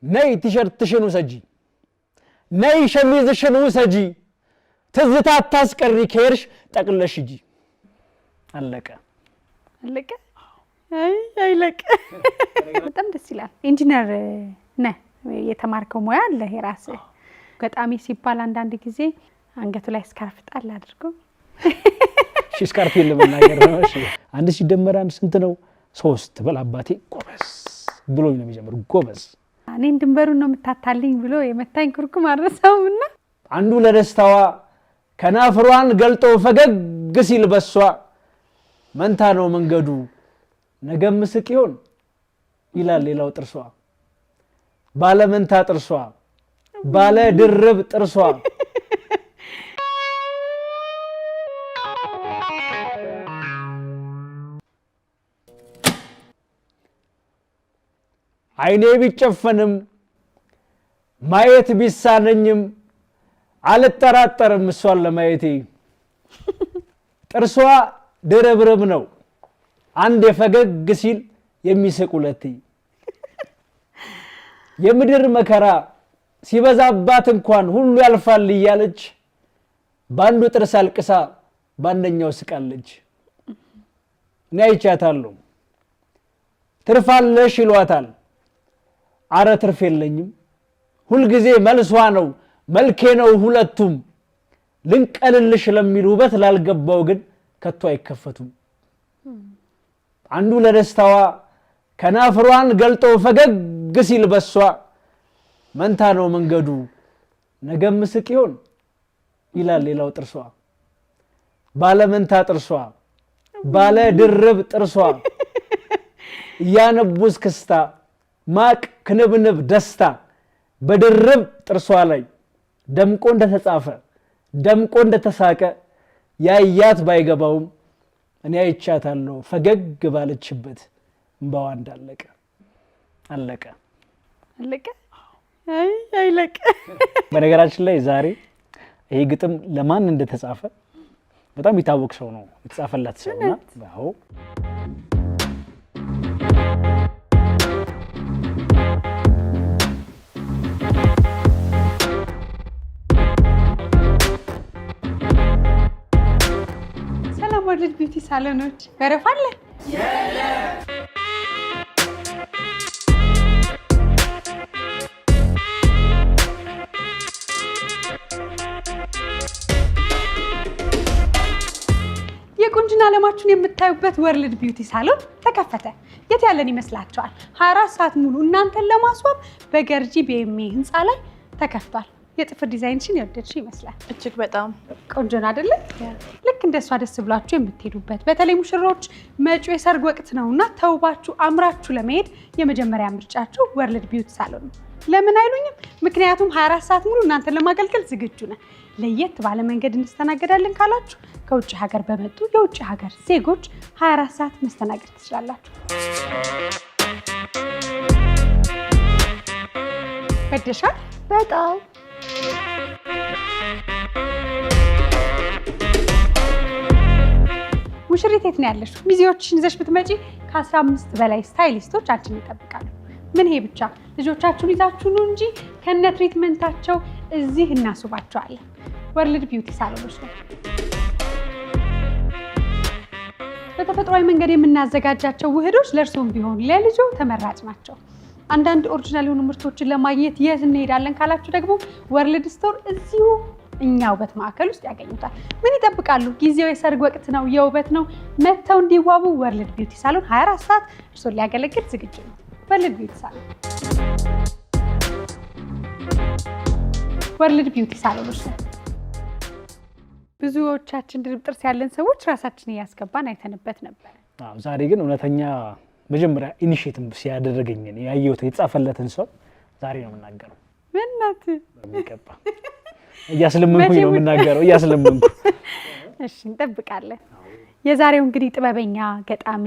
ነይ ቲሸርትሽን ውሰጂ ነይ ሸሚዝሽን ውሰጂ ትዝታ አታስቀሪ ከሄድሽ ጠቅለሽ ሂጂ አለቀ አይለቅ በጣም ደስ ይላል ኢንጂነር ነህ የተማርከው ሙያ አለ የራስህ ገጣሚ ሲባል አንዳንድ ጊዜ አንገቱ ላይ ስካርፍ ጣል አድርጎ ስካርፍ ለመናገር ነው እሺ አንድ ሲደመር አንድ ስንት ነው 3 በል አባቴ ጎበዝ ብሎኝ ነው የሚጀምር ጎበዝ እኔን ድንበሩን ነው የምታታልኝ ብሎ የመታኝ ኩርኩም አረሳውና አንዱ ለደስታዋ ከናፍሯን ገልጦ ፈገግ ሲል በሷ መንታ ነው መንገዱ ነገም ስቅ ይሆን ይላል ሌላው ጥርሷ ባለ መንታ ጥርሷ ባለ ድርብ ጥርሷ አይኔ ቢጨፈንም ማየት ቢሳነኝም አልጠራጠርም እሷን ለማየቴ ጥርሷ ድርብርብ ነው አንድ የፈገግ ሲል የሚስቅ ሁለቴ የምድር መከራ ሲበዛባት እንኳን ሁሉ ያልፋል እያለች ባንዱ ጥርስ አልቅሳ ባንደኛው ስቃለች እኔ አይቻታለሁ ትርፋለሽ ይሏታል አረ ትርፍ የለኝም ሁሉ ጊዜ መልሷ ነው መልኬ ነው ሁለቱም ልንቀልልሽ ለሚሉ ውበት ላልገባው ግን ከቶ አይከፈቱም አንዱ ለደስታዋ ከናፍሯን ገልጦ ፈገግ ሲል በሷ መንታ ነው መንገዱ ነገም ስቅ ይሆን ይላል ሌላው ጥርሷ ባለ መንታ ጥርሷ ባለ ድርብ ጥርሷ ያነቡስ ክስታ ማቅ ክንብንብ ደስታ በድርብ ጥርሷ ላይ ደምቆ እንደተጻፈ ደምቆ እንደተሳቀ ያያት ባይገባውም እኔ አይቻታለሁ ፈገግ ባለችበት እንባዋ እንዳለቀ አለቀ አይለቅ በነገራችን ላይ ዛሬ ይሄ ግጥም ለማን እንደተጻፈ በጣም ይታወቅ ሰው ነው የተጻፈላት ሰውና አዎ ወርልድ ቢዩቲ ሳሎኖች በረፋ አለ የቁንጅና ዓለማችሁን የምታዩበት ወርልድ ቢዩቲ ሳሎን ተከፈተ የት ያለን ይመስላችኋል 24 ሰዓት ሙሉ እናንተን ለማስዋብ በገርጂ ቢኤምኤ ህንፃ ላይ ተከፍቷል የጥፍር ዲዛይንሽን የወደድሽ ይመስላል እጅግ በጣም ቆንጆ ነው አይደል ልክ እንደሷ ደስ ብላችሁ የምትሄዱበት በተለይ ሙሽሮች መጪው የሰርግ ወቅት ነውና ተውባችሁ አምራችሁ ለመሄድ የመጀመሪያ ምርጫችሁ ወርልድ ቢዩቲ ሳሎን ነው ለምን አይሉኝም ምክንያቱም 24 ሰዓት ሙሉ እናንተን ለማገልገል ዝግጁ ነን ለየት ባለ መንገድ እንስተናገዳለን ካላችሁ ከውጭ ሀገር በመጡ የውጭ ሀገር ዜጎች 24 ሰዓት መስተናገድ ትችላላችሁ ወደሻል በጣም ሙሽሪት የት ነው ያለሽ ሚዜዎችሽን ይዘሽ ብትመጪ ከ15 በላይ ስታይሊስቶች አንቺን ይጠብቃሉ ምን ይሄ ብቻ ልጆቻችሁን ይዛችሁ ነው እንጂ ከነ ትሪትመንታቸው እዚህ እናስባቸዋለን ወርልድ ቢዩቲ ሳሎኖች ነው በተፈጥሯዊ መንገድ የምናዘጋጃቸው ውህዶች ለእርሶም ቢሆን ለልጆ ተመራጭ ናቸው አንዳንድ ኦሪጂናል የሆኑ ምርቶችን ለማግኘት የት እንሄዳለን ካላችሁ ደግሞ ወርልድ ስቶር እዚሁ እኛ ውበት ማዕከል ውስጥ ያገኙታል ምን ይጠብቃሉ ጊዜው የሰርግ ወቅት ነው የውበት ነው መተው እንዲዋቡ ወርልድ ቢዩቲ ሳሎን 24 ሰዓት እርሶን ሊያገለግል ዝግጁ ነው ወርልድ ቢዩቲ ሳሎን ወርልድ ቢዩቲ ሳሎኖች ነው ብዙዎቻችን ድርብ ጥርስ ያለን ሰዎች ራሳችንን ያስገባን አይተንበት ነበር ዛሬ ግን እውነተኛ መጀመሪያ ኢኒሺየቲቭ ሲያደርገኝ ያየሁት የተጻፈለትን ሰው ዛሬ ነው የምናገረው ምንነት በሚገባ እያስለመንኩኝ ነው የምናገረው እያስለመንኩ እሺ እንጠብቃለን የዛሬው እንግዲህ ጥበበኛ ገጣሚ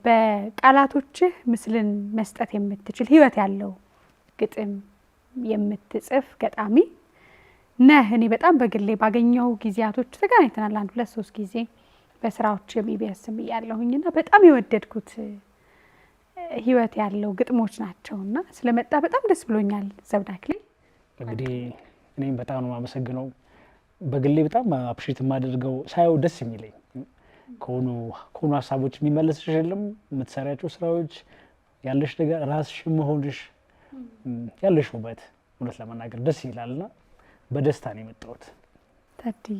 በቃላቶችህ ምስልን መስጠት የምትችል ህይወት ያለው ግጥም የምትጽፍ ገጣሚ ነህ እኔ በጣም በግሌ ባገኘው ጊዜያቶች ተገናኝተናል 1-2-3 ጊዜ በስራዎች የሚበስም ያለሁኝና በጣም የወደድኩት ህይወት ያለው ግጥሞች ናቸውና ስለመጣ በጣም ደስ ብሎኛል ዘውድ አክሊል። እንግዲህ እኔም በጣም ነው የማመሰግነው። በግሌ በጣም አፕሪሼት የማደርገው ሳይው ደስ የሚለኝ ከሆኑ ሀሳቦች የሚመለስሽ የለም የምትሰሪያቸው ስራዎች ያለሽ ነገር ራስሽ መሆንሽ ያለሽ ውበት እውነት ለመናገር ደስ ይላልና በደስታ ነው የመጣሁት። ታዲያ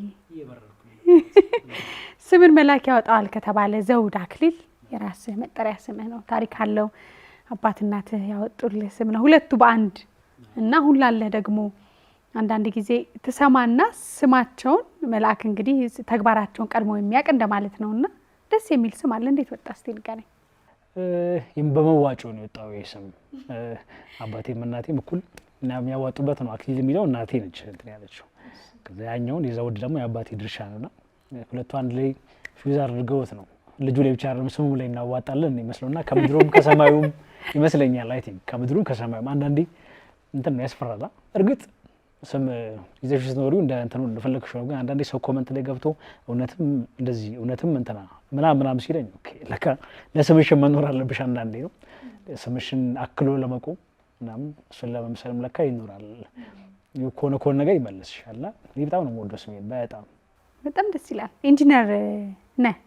ስምን መላክ ያወጣዋል ከተባለ ዘውድ አክሊል የራስህ መጠሪያ ስምህ ነው። ታሪክ አለው። አባት እናትህ ያወጡልህ ስም ነው። ሁለቱ በአንድ እና ሁላለህ ደግሞ አንዳንድ ጊዜ ትሰማና ስማቸውን መልአክ እንግዲህ ተግባራቸውን ቀድሞ የሚያውቅ እንደማለት ነውና ደስ የሚል ስም አለ። እንዴት ወጣ እስቲ ንገረኝ። በመዋጮ ነው የወጣው ይሄ ስም። አባቴም እናቴም እኩል እና የሚያዋጡበት ነው። አክሊል የሚለው እናቴ ነች እንትን ያለችው። ከዛ ያኛውን የዘውድ ደግሞ የአባቴ ድርሻ ነውና ሁለቱ አንድ ላይ ፊውዝ አድርገውት ነው ልጁ ላይ ብቻ አይደለም ስሙ ላይ እናዋጣለን ይመስለውና ከምድሩም ከሰማዩም ይመስለኛል። አይ ቲንክ ከምድሩም ከሰማዩም አንዳንዴ እንትን ነው ያስፈራላ። እርግጥ ስም ይዘሽ ስትኖሪው እንደ እንትኑ እንደፈለግሽ ነው። ግን አንዳንዴ ሰው ኮመንት ላይ ገብቶ እውነትም እንደዚህ እውነትም እንትና ምናምን ሲለኝ ኦኬ ለካ ለስምሽ መኖር አለብሽ አንዳንዴ ነው ስምሽን አክሎ ለመቆም ምናምን እሱን ለመምሰልም ለካ ይኖራል። ኮነ ነገር ይመለስሻልና እኔ በጣም ነው የምወደው ስሜን። በጣም ደስ ይላል። ኢንጂነር ነህ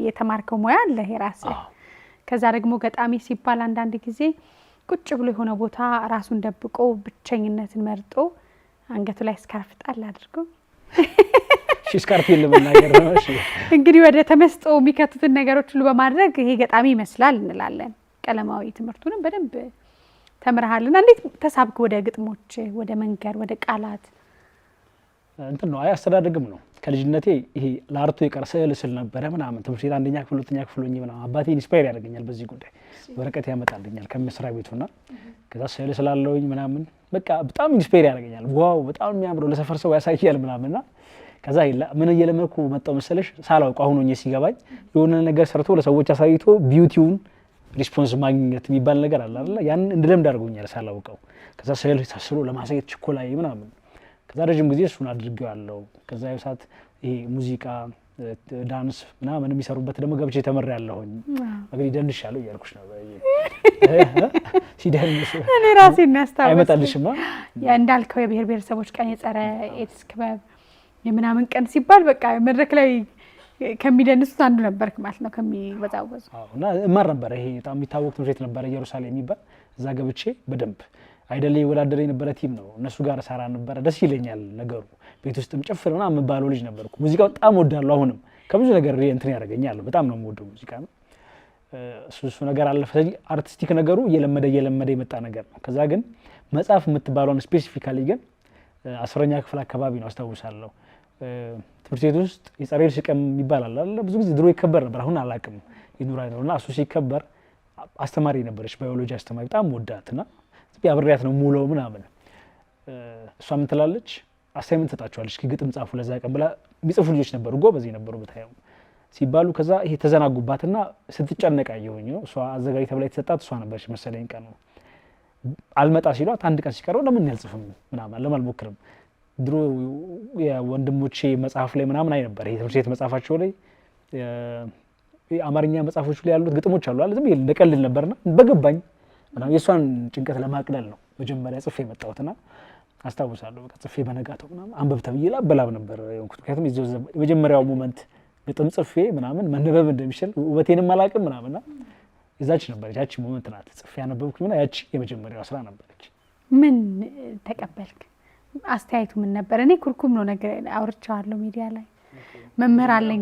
የተማርከው ሙያ አለ የራስህ። ከዛ ደግሞ ገጣሚ ሲባል አንዳንድ ጊዜ ቁጭ ብሎ የሆነ ቦታ ራሱን ደብቆ ብቸኝነትን መርጦ አንገቱ ላይ ስካርፍ ጣል አድርጎ ስካርፍ ለመናገር ነው። እሺ እንግዲህ ወደ ተመስጦ የሚከቱትን ነገሮች ሁሉ በማድረግ ይሄ ገጣሚ ይመስላል እንላለን። ቀለማዊ ትምህርቱንም በደንብ ተምረሃልና እንዴት ተሳብክ ወደ ግጥሞች፣ ወደ መንገር፣ ወደ ቃላት? እንትን ነው አስተዳደግም ነው። ከልጅነቴ ይሄ ለአርቱ የቀረ ስዕል ነበረ ምናምን ትምህርት ቤት አንደኛ ክፍል ሁለተኛ ክፍል ሆኜ ምናምን አባቴ ኢንስፓየር ያደርገኛል በዚህ ጉዳይ ወረቀት ያመጣልኛል ከመስሪያ ቤቱና ከዛ ስዕል ስላለውኝ ምናምን በቃ በጣም ኢንስፓየር ያደርገኛል። ዋው በጣም የሚያምረው ለሰፈር ሰው ያሳያል ምናምንና ከዛ ምን እየለመኩ መጣው መሰለሽ ሳላውቅ አሁን ሆኜ ሲገባኝ የሆነ ነገር ሰርቶ ለሰዎች አሳይቶ ቢዩቲውን ሪስፖንስ ማግኘት የሚባል ነገር አለ አይደል? ያን እንደለምድ አድርጎኛል ሳላውቀው። ከዛ ስዕል ተስሎ ለማሳየት ችኮላይ ምናምን ከዛ ረጅም ጊዜ እሱን አድርጌዋለሁ። ከዛ የሳት ይሄ ሙዚቃ ዳንስ ምናምን የሚሰሩበት ደግሞ ገብቼ ተመሪያለሁኝ። እንግዲህ ደንሻለሁ እያልኩሽ ነው ሲደንስ እኔ ራሴን ያስታውስ አይመጣልሽማ እንዳልከው የብሔር ብሔረሰቦች ቀን የጸረ ኤድስ ክበብ የምናምን ቀን ሲባል በቃ መድረክ ላይ ከሚደንሱት አንዱ ነበርክ ማለት ነው ከሚወዛወዙ። እና እማር ነበር። ይሄ በጣም የሚታወቅ ትምህርት ቤት ነበር ኢየሩሳሌም የሚባል እዛ ገብቼ በደንብ አይደለ ይወዳደር የነበረ ቲም ነው። እነሱ ጋር ሰራ ነበር። ደስ ይለኛል ነገሩ። ቤት ውስጥም ጨፍር ምናምን የምባለው ልጅ ነበርኩ። ሙዚቃው በጣም ወዳለሁ። አሁንም ከብዙ ነገር እንትን ያደርገኛል። በጣም ነው የምወደው ሙዚቃ ነው። እሱ ነገር አለፈ። አርቲስቲክ ነገሩ እየለመደ የመጣ ነገር ነው። ከዛ ግን መጽሐፍ የምትባለውን ስፔሲፊካሊ ግን 10ኛ ክፍል አካባቢ ነው አስታውሳለሁ። ትምህርት ቤት ውስጥ የጸረ ኤድስ ቀን ይባላል አይደል? ብዙ ጊዜ ድሮ ይከበር ነበር። አሁን አላውቅም ይኑር አይኖርና እሱ ሲከበር አስተማሪ ነበረች፣ ባዮሎጂ አስተማሪ በጣም ወዳትና አብሬያት ነው ሙሉ ምናምን። እሷ ምን ትላለች? አሳይመንት ሰጣቸዋለች ግጥም ጻፉ ለዛ ቀን ብላ የሚጽፉ ልጆች ነበሩ፣ ጎበዝ ነበሩ በታየው ሲባሉ ከዛ ይሄ ተዘናጉባትና ስትጨነቅ አየሁኝ ነው። እሷ አዘጋጅ ተብላ የተሰጣት እሷ ነበረች መሰለኝ። ቀን ነው አልመጣ ሲሏት አንድ ቀን ሲቀረው ለምን ያልጽፍም ምናምን ለምን አልሞክርም? ድሮ የወንድሞቼ መጽሐፍ ላይ ምናምን አይ ነበር። ይሄ ትምህርት ቤት መጽሐፋቸው ላይ አማርኛ መጽሐፎች ላይ ያሉት ግጥሞች አሉ አይደል? ዝም እንደቀልል ነበርና በገባኝ ምናምን የሷን ጭንቀት ለማቅለል ነው መጀመሪያ ጽፌ መጣሁትና አስታውሳለሁ። በቃ ጽፌ በነጋታው ምናምን አንበብ ተብዬ ላበላብ ነበር የሆንኩት። ምክንያቱም የመጀመሪያው ሞመንት ግጥም ጽፌ ምናምን መነበብ እንደሚችል ውበቴንም አላውቅም ምናምንና የዛች ነበረች ያቺ ሞመንት ናት ጽፌ ያነበብኩኝና ያቺ የመጀመሪያው ስራ ነበረች። ምን ተቀበልክ? አስተያየቱ ምን ነበር? እኔ ኩርኩም ነው ነገር አውርቻለሁ ሚዲያ ላይ። መምህር አለኝ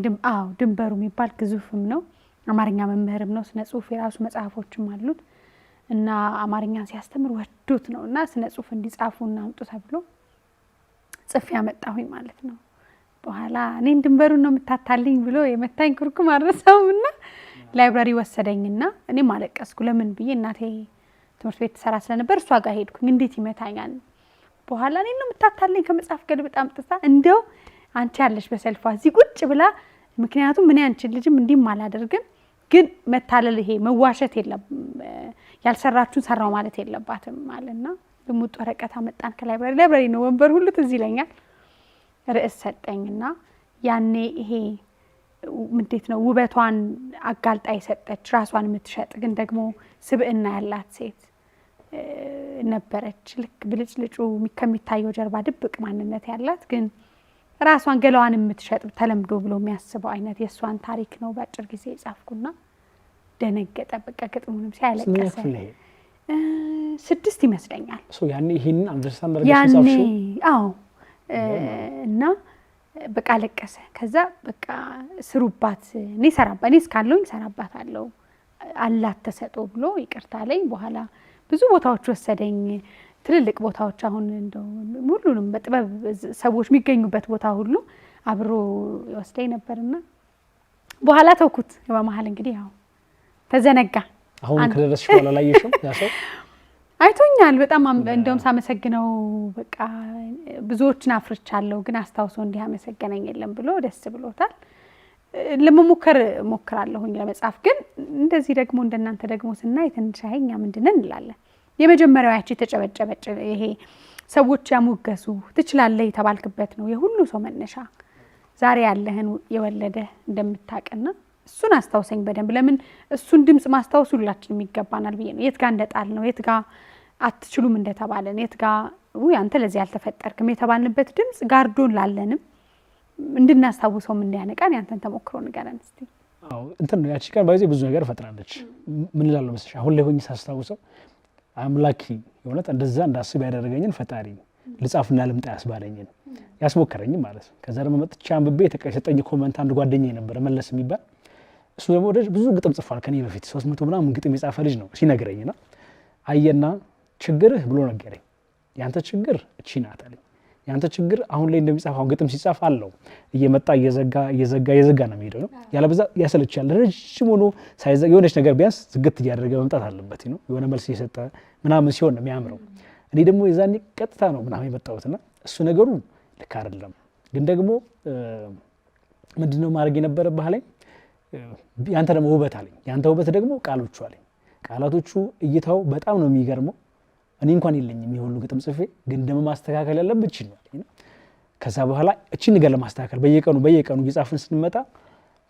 ድንበሩ የሚባል ግዙፍም ነው፣ አማርኛ መምህርም ነው፣ ስነ ጽሁፍ የራሱ መጽሐፎችም አሉት እና አማርኛን ሲያስተምር ወዶት ነው እና ስነ ጽሁፍ እንዲጻፉና አምጡ ተብሎ ጽፌ ያመጣሁኝ ማለት ነው። በኋላ እኔን ድንበሩን ነው የምታታልኝ ብሎ የመታኝ ኩርኩም አልረሳውምና ላይብራሪ ወሰደኝና እኔም አለቀስኩ። ለምን ብዬ እናቴ ትምህርት ቤት ተሰራ ስለነበር እሷ ጋር ሄድኩኝ። እንዴት ይመታኛል? በኋላ እኔን ነው የምታታልኝ ከመጽሐፍ ጋር በጣም ጥታ እንደው አንቺ ያለሽ በሰልፏ እዚህ ቁጭ ብላ ምክንያቱም ምን አንቺ ልጅም እንዲም አላደርግም ግን መታለል ይሄ መዋሸት የለም ያልሰራችሁን ሰራው ማለት የለባትም አለና ልሙጥ ወረቀት አመጣን ከላይብራሪ ነው ወንበር ሁሉ ትዝ ይለኛል። ርዕስ ሰጠኝና ያኔ ይሄ እንዴት ነው ውበቷን አጋልጣ የሰጠች ራሷን የምትሸጥ ግን ደግሞ ስብዕና ያላት ሴት ነበረች። ልክ ብልጭልጩ ከሚታየው ጀርባ ድብቅ ማንነት ያላት ግን ራሷን ገላዋን የምትሸጥ ተለምዶ ብሎ የሚያስበው አይነት የእሷን ታሪክ ነው በአጭር ጊዜ የጻፍኩና ደነገጠ። በቃ ግጥሙንም ሲያለቀሰ 6 ይመስለኛል ያኔ ይሄንን አንደርስታንድ አድርገሽ ጻፍሽው? አዎ እና በቃ ለቀሰ። ከዛ በቃ ስሩባት እኔ እስካለሁኝ ሰራባታለሁ አላት ተሰጦ ብሎ ይቅርታ አለኝ። በኋላ ብዙ ቦታዎች ወሰደኝ፣ ትልልቅ ቦታዎች። አሁን እንደው ሁሉንም በጥበብ ሰዎች የሚገኙበት ቦታ ሁሉ አብሮ ይወስደኝ ነበርና በኋላ ተውኩት። በመሀል እንግዲህ ያው ተዘነጋ። አሁን ከደረስሽ በኋላ ላየሽው ያ ሰው አይቶኛል በጣም እንደውም ሳመሰግነው በቃ ብዙዎችን አፍርቻለሁ ግን አስታውሶ እንዲህ አመሰገነኝ የለም ብሎ ደስ ብሎታል። ለመሞከር ሞክራለሁኝ ለመጻፍ ግን እንደዚህ ደግሞ እንደናንተ ደግሞ ስናይ ትንሽ አይኛ ምንድነን እንላለን። የመጀመሪያው ያቺ ተጨበጨበጭ ይሄ ሰዎች ያሞገሱ ትችላለህ የተባልክበት ነው የሁሉ ሰው መነሻ። ዛሬ ያለህን የወለደ እንደምታቀና እሱን አስታውሰኝ በደንብ። ለምን እሱን ድምጽ ማስታወስ ሁላችንም ይገባናል ብዬ ነው። የት ጋር እንደጣል ነው፣ የት ጋር አትችሉም እንደተባለን፣ የት ጋር አንተ ለዚህ ያልተፈጠርክም የተባልንበት ድምጽ ጋርዶን ላለንም እንድናስታውሰው ምን ያነቃን ያንተን ተሞክሮ ንገረን እስቲ። አዎ እንትን ነው ያቺ ቀን ባይዜ ብዙ ነገር ፈጥራለች። ምን እላለሁ መሰለሽ አሁን ላይ ሆኜ ሳስታውሰው አምላኪ የሆነት እንደዛ እንዳስብ ያደረገኝን ፈጣሪ ልጻፍና ልምጣ ያስባለኝን ያስሞከረኝ ማለት ነው። ከዛ ደግሞ መጥቼ አንብቤ የተሰጠኝ ኮመንት አንድ ጓደኛዬ ነበር መለስ የሚባል እሱ ደግሞ ብዙ ግጥም ጽፏል ከኔ በፊት 300 ምናምን ግጥም የጻፈ ልጅ ነው። ሲነግረኝና አየና ችግርህ ብሎ ነገረኝ። ያንተ ችግር እቺ ናት አለኝ። ያንተ ችግር አሁን ላይ እንደሚጻፈው ግጥም ሲጻፍ አለው እየመጣ እየዘጋ ነው የሚሄደው ነው ያለበዛ ያሰለቻል። ረጅም ሆኖ ሳይዘጋ የሆነች ነገር ቢያንስ ዝግት እያደረገ መምጣት አለበት ነው የሆነ መልስ እየሰጠ ምናምን ሲሆን ነው የሚያምረው። እኔ ደግሞ የዛኔ ቀጥታ ነው ምናምን የመጣሁትና እሱ ነገሩ ልክ አይደለም። ግን ደግሞ ምንድነው ማድረግ የነበረብህ አለኝ። ያንተ ደግሞ ውበት አለኝ። ያንተ ውበት ደግሞ ቃሎቹ አለኝ። ቃላቶቹ እይታው በጣም ነው የሚገርመው። እኔ እንኳን የለኝም የሁሉ ግጥም ጽፌ ግን ደግሞ ማስተካከል ያለብህ እቺ ነው አለኝ። ከዛ በኋላ እቺ ነገር ለማስተካከል በየቀኑ እየጻፍን ስንመጣ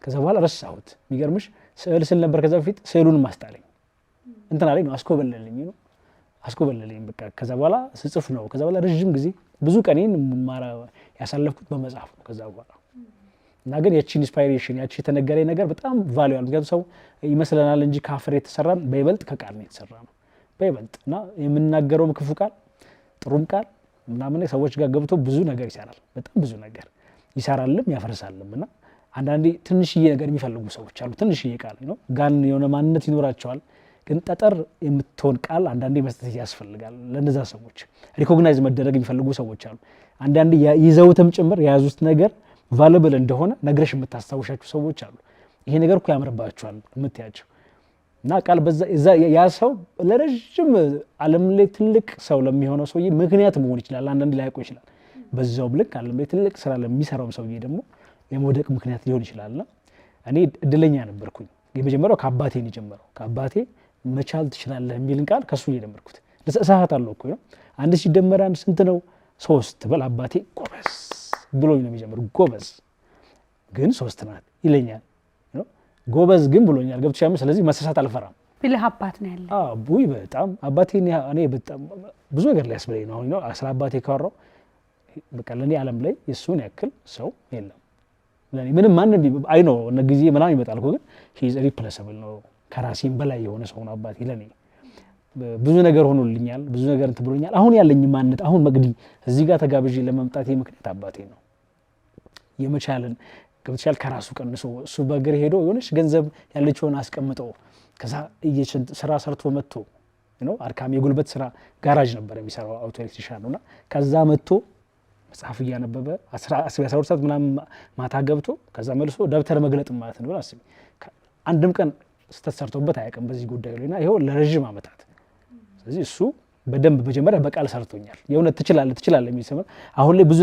ከዛ በኋላ ረሳሁት። የሚገርምሽ ስዕል ስል ነበር ከዛ በፊት ስዕሉን ማስጣለኝ እንትን አለኝ ነው አስኮበለለኝ በቃ። ከዛ በኋላ ስጽፍ ነው ከዛ በኋላ ረጅም ጊዜ ብዙ ቀኔን ያሳለፍኩት በመጻፍ ነው ከዛ በኋላ እና ግን ያቺ ኢንስፓይሬሽን ያቺ የተነገረኝ ነገር በጣም ቫልዩ አለው። ምክንያቱም ሰው ይመስለናል እንጂ ከአፈር የተሰራን በይበልጥ ከቃል ነው የተሰራ ነው በይበልጥ እና የምናገረውም ክፉ ቃል ጥሩም ቃል ምናምን ሰዎች ጋር ገብቶ ብዙ ነገር ይሰራል። በጣም ብዙ ነገር ይሰራልም ያፈርሳልም። እና አንዳንዴ ትንሽዬ ነገር የሚፈልጉ ሰዎች አሉ። ትንሽዬ ቃል ነው ጋን የሆነ ማንነት ይኖራቸዋል። ግን ጠጠር የምትሆን ቃል አንዳንዴ መስጠት ያስፈልጋል። ለነዛ ሰዎች ሪኮግናይዝ መደረግ የሚፈልጉ ሰዎች አሉ። አንዳንዴ ይዘውትም ጭምር የያዙት ነገር ቫልዩብል እንደሆነ ነግረሽ የምታስታውሻቸው ሰዎች አሉ። ይሄ ነገር እኮ ያምርባቸዋል የምትያቸው እና ቃል በዛ ያ ሰው ለረጅም ዓለም ላይ ትልቅ ሰው ለሚሆነው ሰውዬ ምክንያት መሆን ይችላል። አንዳንዴ ላያውቀው ይችላል። በዛው ልክ ዓለም ላይ ትልቅ ስራ ለሚሰራው ሰውዬ ደግሞ የመውደቅ ምክንያት ሊሆን ይችላልና እኔ እድለኛ ነበርኩኝ። የመጀመሪያው ከአባቴ ነው የጀመረው። ከአባቴ መቻል ትችላለህ የሚልን ቃል ከሱ እየደመርኩት ለሰዓት አለው እኮ ነው። አንድ ሲደመር አንድ ስንት ነው? 3 በል አባቴ ጎበዝ ብሎኝ ነው የሚጀምረው። ጎበዝ ግን 3 ናት ይለኛል ነው። ጎበዝ ግን ብሎኛል። ገብቶሻል? ስለዚህ መሳሳት አልፈራም። ብልህ አባት ነው ያለ። ውይ በጣም አባቴ እኔ በጣም ብዙ ነገር ሊያስብለኝ ነው። አሁን ነው ስለ አባቴ ካወራው በቃ ለኔ ዓለም ላይ የሱን ያክል ሰው የለም። ለኔ ምንም ማንም አይ ነው እነ ጊዜ ምናምን ይመጣል እኮ ግን ሂ ኢዝ ሪፕሌሰብል ነው። ከራሴም በላይ የሆነ ሰው ነው አባቴ ለኔ። ብዙ ነገር ሆኖልኛል። ብዙ ነገር እንትን ብሎኛል። አሁን ያለኝ ማንነት አሁን መግዲ እዚህ ጋር ተጋብዤ ለመምጣት ምክንያት አባቴ ነው። የመቻልን ገብቶሻል? ከራሱ ቀንሶ እሱ በእግር ሄዶ የሆነች ገንዘብ ያለችውን አስቀምጦ ከዛ ስራ ሰርቶ መጥቶ ነው አድካሚ የጉልበት ስራ ጋራጅ ነበር የሚሰራው አውቶ ኤሌክትሪሻን ነውና ከዛ መጥቶ መጽሐፍ እያነበበ 12 ሰዓት ምናምን ማታ ገብቶ ከዛ መልሶ ደብተር መግለጥ ማለት ነው። አስቢ አንድም ቀን ስተሰርቶበት አያውቅም በዚህ ጉዳይ ላይና ይሄው ለረጅም ዓመታት። ስለዚህ እሱ በደንብ መጀመሪያ በቃል ሰርቶኛል። የእውነት ትችላለህ የሚል ሰው አሁን ላይ ብዙ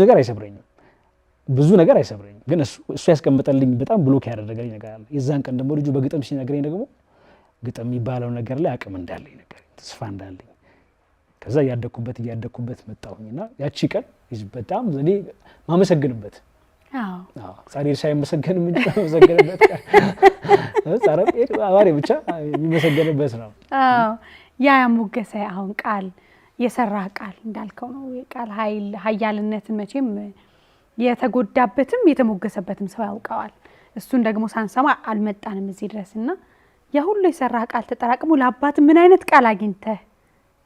ነገር አይሰብረኝም ግን እሱ ያስቀምጠልኝ በጣም ብሎክ ያደረገልኝ ነገር አለ። የዛን ቀን ደግሞ ልጁ በግጥም ሲነግረኝ ደግሞ ግጥም የሚባለው ነገር ላይ አቅም እንዳለኝ ነገር ተስፋ እንዳለኝ ከዛ እያደኩበት መጣሁኝና ያቺ ቀን በጣም እኔ ማመሰግንበት ጻድቅ ሳይመሰገን ምን ተመሰገነበት ጻረብ አባሪ ብቻ የሚመሰገንበት ነው። ያ ያሞገሰ አሁን ቃል የሰራ ቃል እንዳልከው ነው። የቃል ኃያልነትን መቼም የተጎዳበትም የተሞገሰበትም ሰው ያውቀዋል። እሱን ደግሞ ሳንሰማ አልመጣንም እዚህ ድረስና ያ ሁሉ የሰራ ቃል ተጠራቅሞ ለአባት ምን አይነት ቃል አግኝተህ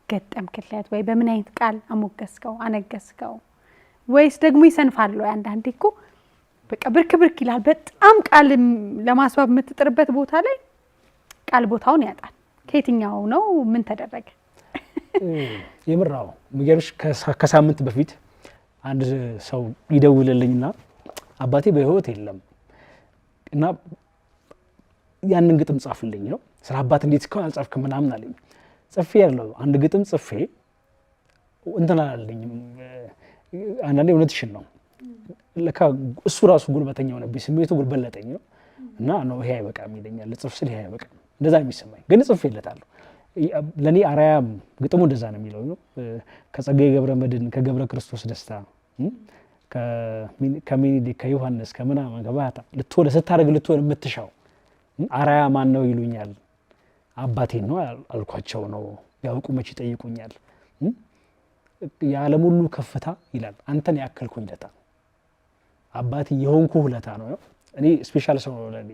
ገጠምክለት? ወይ በምን አይነት ቃል አሞገስከው አነገስከው? ወይስ ደግሞ ይሰንፋል? አንዳንዴ እኮ በቃ ብርክ ይላል። በጣም ቃል ለማስዋብ የምትጥርበት ቦታ ላይ ቃል ቦታውን ያጣል። ከየትኛው ነው ምን ተደረገ? የምራው ምገርሽ ከሳምንት በፊት አንድ ሰው ይደውልልኝና አባቴ በህይወት የለም እና ያንን ግጥም ጻፍልኝ ነው። ስለ አባት እንዴት እስካሁን አልጻፍክም ምናምን አለኝ። ጽፌ ያለው አንድ ግጥም ጽፌ እንትን አላለኝም። አንዳንዴ እውነትሽን ነው ለካ እሱ ራሱ ጉልበተኛ ሆነብኝ፣ ስሜቱ ጉልበለጠኝ ነው እና ነው ይሄ አይበቃም ይለኛል። ጽፍ ስል ይሄ አይበቃም እንደዛ ነው የሚሰማኝ፣ ግን ጽፌለታለሁ። ለኔ አርያም ግጥሙ እንደዛ ነው የሚለው ነው። ከጸጋዬ ገብረመድህን ከገብረ ክርስቶስ ደስታ ከሚኒሊክ ከዮሐንስ ከምናምን ከባታ ልትወደ ስታደርግ ልትወደ የምትሻው አርያ ማን ነው ይሉኛል። አባቴን ነው አልኳቸው ነው ያውቁ መች ይጠይቁኛል። የዓለም ሁሉ ከፍታ ይላል አንተን ያከልኩኝ ለታ አባቴ የሆንኩ ሁለታ ነው። እኔ ስፔሻል ሰው ነው ለኔ።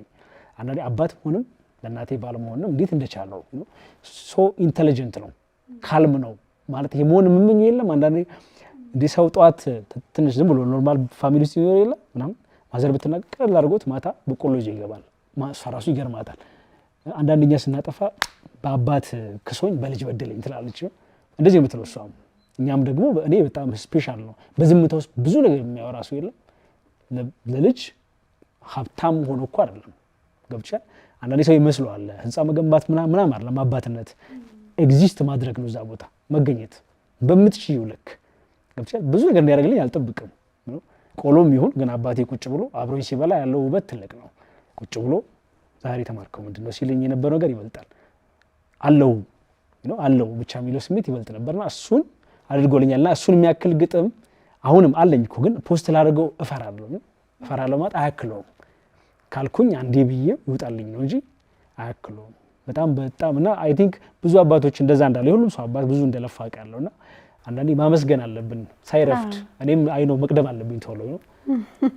አንዳንዴ አባት ሆነም ለእናቴ ባለመሆንም እንዴት እንደቻለው ሶ ኢንተሊጀንት ነው፣ ካልም ነው ማለት ይሄ መሆን ምንኝ የለም። አንዳንዴ እንደ ሰው ጧት ትንሽ ዝም ብሎ ኖርማል ፋሚሊ ውስጥ ይኖር የለ ምናምን ማዘር ብትናገር ቀለል አድርጎት ማታ በቆሎ ይዞ ይገባል። ራሱ ይገርማታል። አንዳንደኛ ስናጠፋ በአባት ክሶኝ በልጅ በደለኝ ትላለች። እንደዚህ የምትለው እሷም እኛም ደግሞ እኔ በጣም ስፔሻል ነው። በዝምታ ውስጥ ብዙ ነገር የሚያወራ ሰው የለም። ለልጅ ሀብታም ሆኖ እኮ አይደለም ገብቻል። አንዳንዴ ሰው ይመስለዋል ህንፃ መገንባት ምናምን አይደለም። አባትነት ኤግዚስት ማድረግ ነው፣ እዛ ቦታ መገኘት በምትችይው ልክ ገብቻል። ብዙ ነገር እንዲያደርግልኝ አልጠብቅም። ቆሎም ይሁን ግን አባቴ ቁጭ ብሎ አብሮኝ ሲበላ ያለው ውበት ትልቅ ነው። ቁጭ ብሎ ዛሬ ተማርከው ምንድነው ሲለኝ የነበረው ነገር ይበልጣል። አለው ብቻ የሚለው ስሜት ይበልጥ ነበርና እሱን አድርጎልኛልና እሱን የሚያክል ግጥም አሁንም አለኝ እኮ ግን ፖስት ላደርገው እፈራለሁ ማለት አያክለውም ካልኩኝ አንዴ ብዬ ይውጣልኝ ነው እንጂ አያክለውም። በጣም እና አይ ቲንክ ብዙ አባቶች እንደዛ እንዳለ ሁሉም ሰው አባት ብዙ እንደለፋ አውቃለሁና አንዳንዴ ማመስገን አለብን ሳይረፍድ። እኔም አይ ነው መቅደም አለብኝ ቶሎ ነው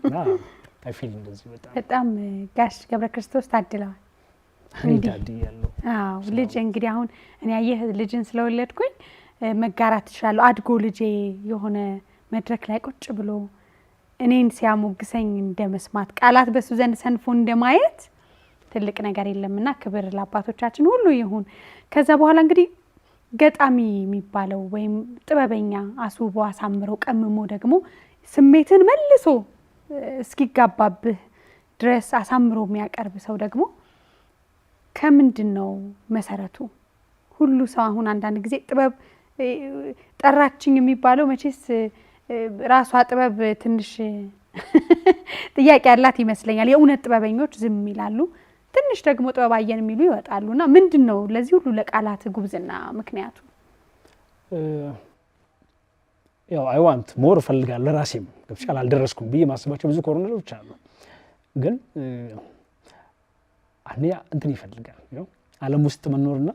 እና አይ ፊል እንደዚህ በጣም ጋሽ ገብረ ክርስቶስ ታድለዋል። ታድያለሁ። ልጅ እንግዲህ አሁን እኔ ያየህ ልጅን ስለወለድኩኝ መጋራት ይችላል። አድጎ ልጄ የሆነ መድረክ ላይ ቁጭ ብሎ እኔን ሲያሞግሰኝ እንደመስማት ቃላት በሱ ዘንድ ሰንፎ እንደማየት ትልቅ ነገር የለምና ክብር ለአባቶቻችን ሁሉ ይሁን። ከዛ በኋላ እንግዲህ ገጣሚ የሚባለው ወይም ጥበበኛ አስውቦ አሳምሮ ቀምሞ ደግሞ ስሜትን መልሶ እስኪጋባብህ ድረስ አሳምሮ የሚያቀርብ ሰው ደግሞ ከምንድን ነው መሰረቱ? ሁሉ ሰው አሁን አንዳንድ ጊዜ ጥበብ ጠራችኝ የሚባለው መቼስ ራሷ ጥበብ ትንሽ ጥያቄ ያላት ይመስለኛል። የእውነት ጥበበኞች ዝም ይላሉ፣ ትንሽ ደግሞ ጥበብ አየን የሚሉ ይወጣሉና ምንድነው ለዚህ ሁሉ ለቃላት ጉብዝና ምክንያቱ? ያው አይ ዋንት ሞር ፈልጋለሁ ለራሴም ገብቻል አልደረስኩም ብዬ ማስባቸው ብዙ ኮርነሮች አሉ። ግን አንያ እንትን ይፈልጋል ነው ዓለም ውስጥ መኖርና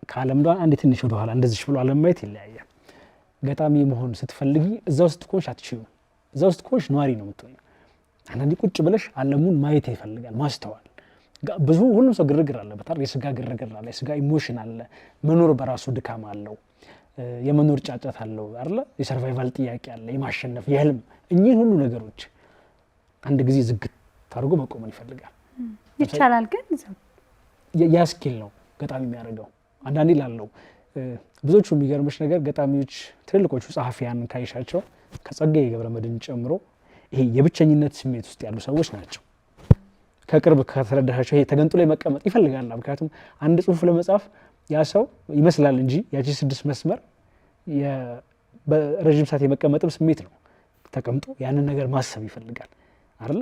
ከዓለም ጋር አንድ ትንሽ ወደ ኋላ እንደዚህ ብሎ ዓለም ማየት ይለያያል። ገጣሚ መሆን ስትፈልጊ እዛ ውስጥ ኮንሽ አትችይው። እዛ ውስጥ ኮንሽ ነዋሪ ነው የምትሆኚው። አንዳንዴ ቁጭ ብለሽ ዓለሙን ማየት ይፈልጋል ማስተዋል። ብዙ ሁሉም ሰው ግርግር አለበት አይደል? የስጋ ግርግር አለ፣ የስጋ ኢሞሽን አለ። መኖር በራሱ ድካም አለው፣ የመኖር ጫጫት አለው አይደል? የሰርቫይቫል ጥያቄ አለ፣ የማሸነፍ የህልም እኚህን ሁሉ ነገሮች አንድ ጊዜ ዝግት አድርጎ መቆምን ይፈልጋል። ይቻላል ግን ያ ስኪል ነው ገጣሚ የሚያደርገው። አንዳንዴ ላለው ብዙዎቹ የሚገርምሽ ነገር ገጣሚዎች ትልልቆቹ ጸሐፊያን ካይሻቸው ከጸጋዬ ገብረመድህን ጨምሮ ይሄ የብቸኝነት ስሜት ውስጥ ያሉ ሰዎች ናቸው። ከቅርብ ከተረዳሻቸው ይሄ ተገንጥሎ መቀመጥ ይፈልጋል። ምክንያቱም አንድ ጽሁፍ ለመጻፍ ያ ሰው ይመስላል እንጂ ያቺ 6 መስመር በረጅም ሰዓት የመቀመጥም ስሜት ነው። ተቀምጦ ያንን ነገር ማሰብ ይፈልጋል አይደል?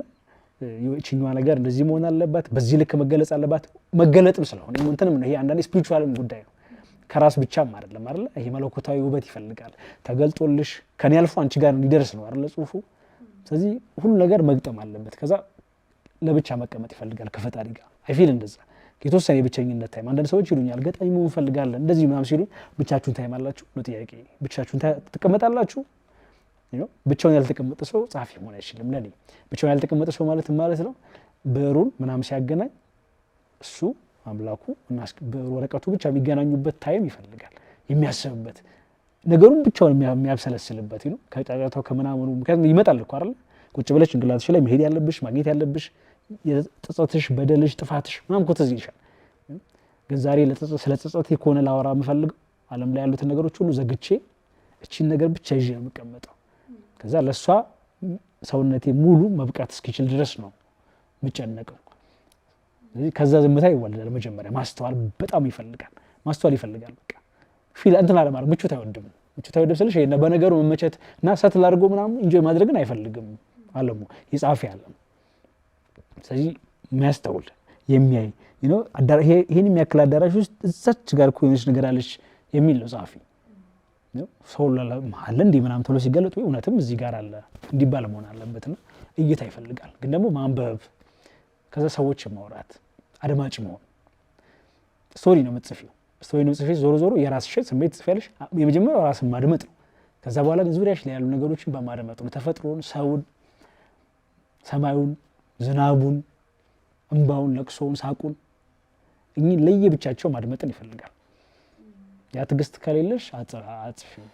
ይህችኛዋ ነገር እንደዚህ መሆን አለባት፣ በዚህ ልክ መገለጽ አለባት። መገለጥም ስለሆነ እንትንም ነው ይሄ አንዳንዴ ስፒሪቹዋልም ጉዳይ ነው። ከራስ ብቻም አይደለም አይደል? ይሄ መለኮታዊ ውበት ይፈልጋል። ተገልጦልሽ ከኔ አልፎ አንቺ ጋር እንዲደርስ ነው አይደል ጽሁፉ። ስለዚህ ሁሉ ነገር መግጠም አለበት። ከዛ ለብቻ መቀመጥ ይፈልጋል ከፈጣሪ ጋር አይፊል እንደዛ የተወሰነ የብቸኝነት ታይም። አንዳንድ ሰዎች ይሉኛል ገጣሚ መሆን ፈልጋለሁ እንደዚህ ምናምን ሲሉ ብቻችሁን ታይም አላችሁ ነው ጥያቄ። ብቻችሁን ትቀመጣላችሁ? ብቻውን ያልተቀመጠ ሰው ጸሐፊ መሆን አይችልም። ለኔ ብቻውን ያልተቀመጠ ሰው ማለት ነው ብዕሩን ምናምን ሲያገናኝ እሱ አምላኩ እና ወረቀቱ ብቻ የሚገናኙበት ታይም ይፈልጋል። የሚያስብበት ነገሩን ብቻውን የሚያብሰለስልበት ነው። ከጫጫታው ከምናምኑ ምክንያቱም ይመጣል እኮ አይደል? ቁጭ ብለሽ ጭንቅላትሽ ላይ መሄድ ያለብሽ ማግኘት ያለብሽ የጸጸትሽ በደልሽ ጥፋትሽ ምናምን እኮ ትዝ ይልሻል። ግን ዛሬ ስለ ጸጸቴ ከሆነ ላወራ የምፈልገው ዓለም ላይ ያሉትን ነገሮች ሁሉ ዘግቼ እቺን ነገር ብቻ ይዤ ነው የምቀመጠው። ከዛ ለሷ ሰውነቴ ሙሉ መብቃት እስኪችል ድረስ ነው የምጨነቀው። ከዛ ዝምታ ይወለዳል። መጀመሪያ ማስተዋል በጣም ይፈልጋል። ማስተዋል ይፈልጋል። በቃ ፊል እንትን አለ ማለት ምቾት አይወድም። ምቾት አይወድም ስልሽ ይሄን በነገሩ መመቸት እና ሰትል አድርጎ ምናምን ኢንጆይ ማድረግን አይፈልግም ዓለሙ የጻፊ ዓለም። ስለዚህ የሚያስተውል የሚያይ ይሄን የሚያክል አዳራሽ ውስጥ እዛች ጋር እኮ የሆነች ነገር አለች የሚል ነው ጸሐፊ። ሰው አለ እንዲህ ምናምን ተብሎ ሲገለጥ እውነትም እዚህ ጋር አለ እንዲባል መሆን አለበትና እይታ ይፈልጋል። ግን ደግሞ ማንበብ፣ ከዛ ሰዎች ማውራት፣ አድማጭ መሆን። ስቶሪ ነው የምትጽፊው። ስቶሪ ነው የምትጽፊው። ዞሮ ዞሮ የራስሽን ስሜት ትጽፊያለሽ። የመጀመሪያው ራስን ማድመጥ ነው። ከዛ በኋላ ግን ዙሪያሽ ላይ ያሉ ነገሮችን በማድመጥ ነው። ተፈጥሮን፣ ሰውን፣ ሰማዩን፣ ዝናቡን፣ እንባውን፣ ለቅሶውን፣ ሳቁን እኚህ ለየብቻቸው ማድመጥን ይፈልጋል። ያ ትዕግስት ከሌለሽ አጽፊው።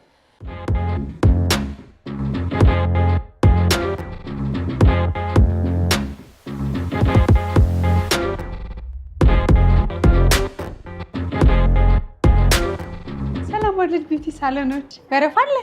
ሰላም ወርልድ ቢዩቲ ሳሎኖች በረፋ አለ?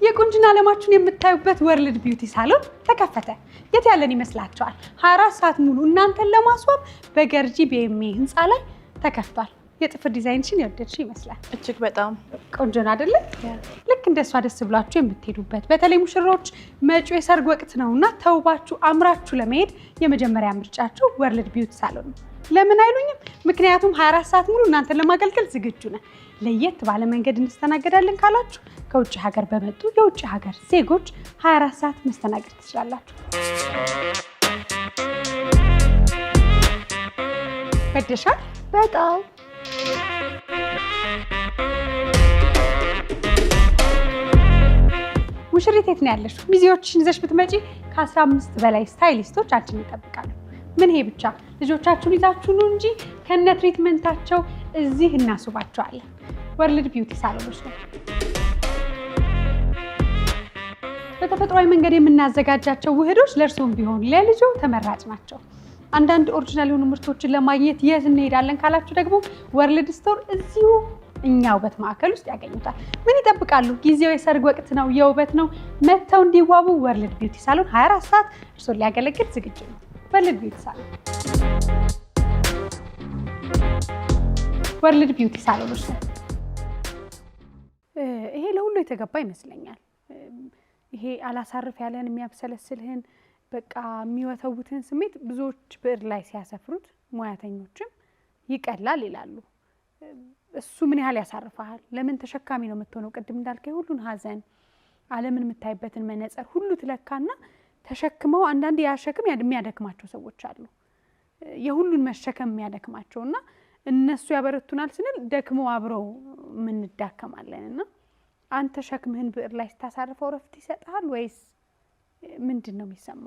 የቁንጅና ዓለማችሁን የምታዩበት ወርልድ ቢዩቲ ሳሎን ተከፈተ። የት ያለን ይመስላችኋል? 24 ሰዓት ሙሉ እናንተን ለማስዋብ በገርጂ ቢኤምኤ ህንፃ ላይ ተከፍቷል። የጥፍር ዲዛይንሽን የወደድሽ ይመስላል። እጅግ በጣም ቆንጆ ነው አይደለ? ልክ እንደሷ ደስ ብላችሁ የምትሄዱበት በተለይ ሙሽሮች መጪው የሰርግ ወቅት ነውና ተውባችሁ አምራችሁ ለመሄድ የመጀመሪያ ምርጫችሁ ወርልድ ቢዩቲ ሳሎን ነው። ለምን አይሉኝም? ምክንያቱም 24 ሰዓት ሙሉ እናንተን ለማገልገል ዝግጁ ነን። ለየት ባለ መንገድ እንስተናገዳለን ካላችሁ ከውጭ ሀገር በመጡ የውጭ ሀገር ዜጎች 24 ሰዓት መስተናገድ ትችላላችሁ። ወደሻል? በጣም ሙሽሪት የት ነው ያለሽ? ሚዜዎችሽን ይዘሽ ብትመጪ ከ15 በላይ ስታይሊስቶች አንቺን ይጠብቃሉ። ምን ይሄ ብቻ ልጆቻችሁን ይዛችሁ ነው እንጂ ከነ ትሪትመንታቸው እዚህ እናስባቸዋለን። ወርልድ ቢዩቲ ሳሎኖች ነው። በተፈጥሯዊ መንገድ የምናዘጋጃቸው ውህዶች ለእርሶም ቢሆን ለልጆ ተመራጭ ናቸው። አንዳንድ ኦሪጂናል የሆኑ ምርቶችን ለማግኘት የት እንሄዳለን ካላችሁ ደግሞ ወርልድ ስቶር እዚሁ እኛ ውበት ማዕከል ውስጥ ያገኙታል። ምን ይጠብቃሉ? ጊዜው የሰርግ ወቅት ነው፣ የውበት ነው። መጥተው እንዲዋቡ ወርልድ ቢዩቲ ሳሎን 24 ሰዓት እርሶን ሊያገለግል ዝግጁ ነው። ወርልድ ቢዩቲ ሳሎን። ወርልድ ቢዩቲ ሳሎኖች ነው። ይሄ ለሁሉ የተገባ ይመስለኛል። ይሄ አላሳርፍ ያለን የሚያብሰለስልህን በቃ የሚወተውትን ስሜት ብዙዎች ብዕር ላይ ሲያሰፍሩት ሙያተኞችም ይቀላል ይላሉ። እሱ ምን ያህል ያሳርፋል? ለምን ተሸካሚ ነው የምትሆነው? ቅድም እንዳልከኝ ሁሉን ሀዘን ዓለምን የምታይበትን መነጽር ሁሉ ትለካና ተሸክመው አንዳንድ ያሸክም የሚያደክማቸው ሰዎች አሉ። የሁሉን መሸከም የሚያደክማቸው እና እነሱ ያበረቱናል ስንል ደክሞ አብረው ምንዳከማለን። እና አንተ ሸክምህን ብዕር ላይ ስታሳርፈው ረፍት ይሰጣል ወይስ ምንድን ነው የሚሰማ?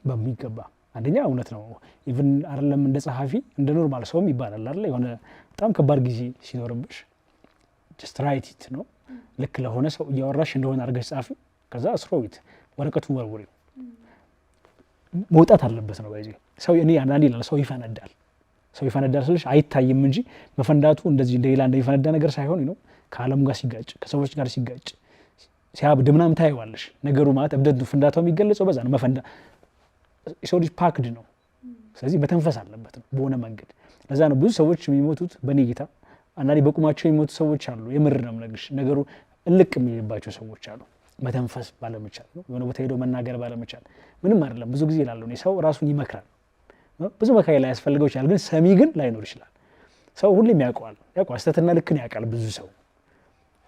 በሚገባ አንደኛ እውነት ነው። ኢቭን አይደለም እንደ ጸሐፊ እንደ ኖርማል ሰውም ይባላል አይደል? የሆነ በጣም ከባድ ጊዜ ሲኖርብሽ ጀስት ራይት ኢት ነው። ልክ ለሆነ ሰው እያወራሽ እንደሆነ አድርገሽ ጻፊ። ከዛ ስሮዊት ወረቀቱን ወርውሪው። መውጣት አለበት ነው ባይዚ ሰው እኔ አንዳንዴ ይላል ሰው ይፈነዳል። ሰው ይፈነዳል ስልሽ አይታይም እንጂ መፈንዳቱ እንደዚህ እንደሌላ እንደሚፈነዳ ነገር ሳይሆን ነው ከዓለም ጋር ሲጋጭ ከሰዎች ጋር ሲጋጭ ሲያብድ ምናምን ታይዋለሽ። ነገሩ ማለት እብደቱ ፍንዳታው የሚገለጸው በዛ ነው። መፈንዳ የሰው ልጅ ፓክድ ነው። ስለዚህ መተንፈስ አለበት ነው በሆነ መንገድ። ለዛ ነው ብዙ ሰዎች የሚሞቱት በኔ ጌታ። አንዳንዴ በቁማቸው የሚሞቱ ሰዎች አሉ። የምር ነው የምነግርሽ። ነገሩ እልቅ የሚልባቸው ሰዎች አሉ። መተንፈስ ባለመቻል ነው። የሆነ ቦታ ሄዶ መናገር ባለመቻል ምንም አይደለም። ብዙ ጊዜ ይላሉ ሰው ራሱን ይመክራል። ብዙ መካይ ላይ ያስፈልገው ይችላል፣ ግን ሰሚ ግን ላይኖር ይችላል። ሰው ሁሌም ያውቀዋል ስተትና ልክን ያውቃል ብዙ ሰው፣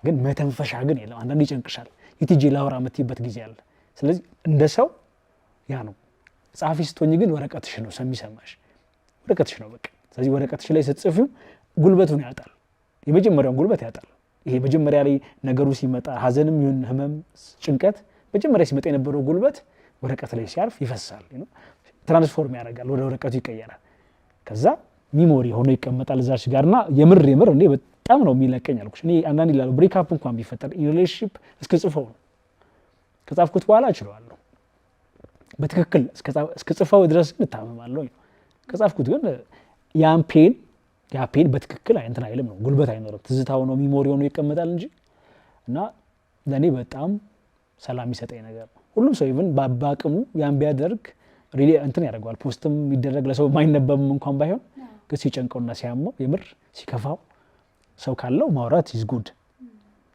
ግን መተንፈሻ ግን የለም። አንዳንድ ይጨንቅሻል፣ የትጄ ላውራ የምትይበት ጊዜ አለ። ስለዚህ እንደ ሰው ያ ነው። ጸሐፊ ስትሆኝ ግን ወረቀትሽ ነው ሰሚ ሰማሽ፣ ወረቀትሽ ነው በቃ። ስለዚህ ወረቀትሽ ላይ ስትጽፊው ጉልበቱን ያጣል፣ የመጀመሪያውን ጉልበት ያጣል። ይሄ መጀመሪያ ላይ ነገሩ ሲመጣ ሀዘንም ይሁን ህመም፣ ጭንቀት መጀመሪያ ሲመጣ የነበረው ጉልበት ወረቀት ላይ ሲያርፍ ይፈሳል፣ ትራንስፎርም ያደርጋል፣ ወደ ወረቀቱ ይቀየራል። ከዛ ሚሞሪ ሆኖ ይቀመጣል እዛች ጋርና የምር እንዴ በጣም ነው የሚለቀኝ አልኩሽ። እኔ አንዳንድ ይላሉ ብሬክ አፕ እንኳን ቢፈጠር ሪሌሽንሺፕ እስክጽፈው ነው፣ ከጻፍኩት በኋላ እችለዋለሁ በትክክል እስክጽፈው ድረስ ግን እታመማለሁ። ከጻፍኩት ግን ያን ፔን በትክክል እንትን አይልም ነው፣ ጉልበት አይኖርም። ትዝታው ነው ሚሞሪ ሆኖ ይቀመጣል እንጂ እና ለእኔ በጣም ሰላም ይሰጠኝ ነገር ነው። ሁሉም ሰው ኢቭን በአቅሙ ያን ቢያደርግ እንትን ያደርገዋል። ፖስትም የሚደረግ ለሰው የማይነበብም እንኳን ባይሆን ግን ሲጨንቀውና ሲያመው የምር ሲከፋው ሰው ካለው ማውራት ኢዝ ጉድ።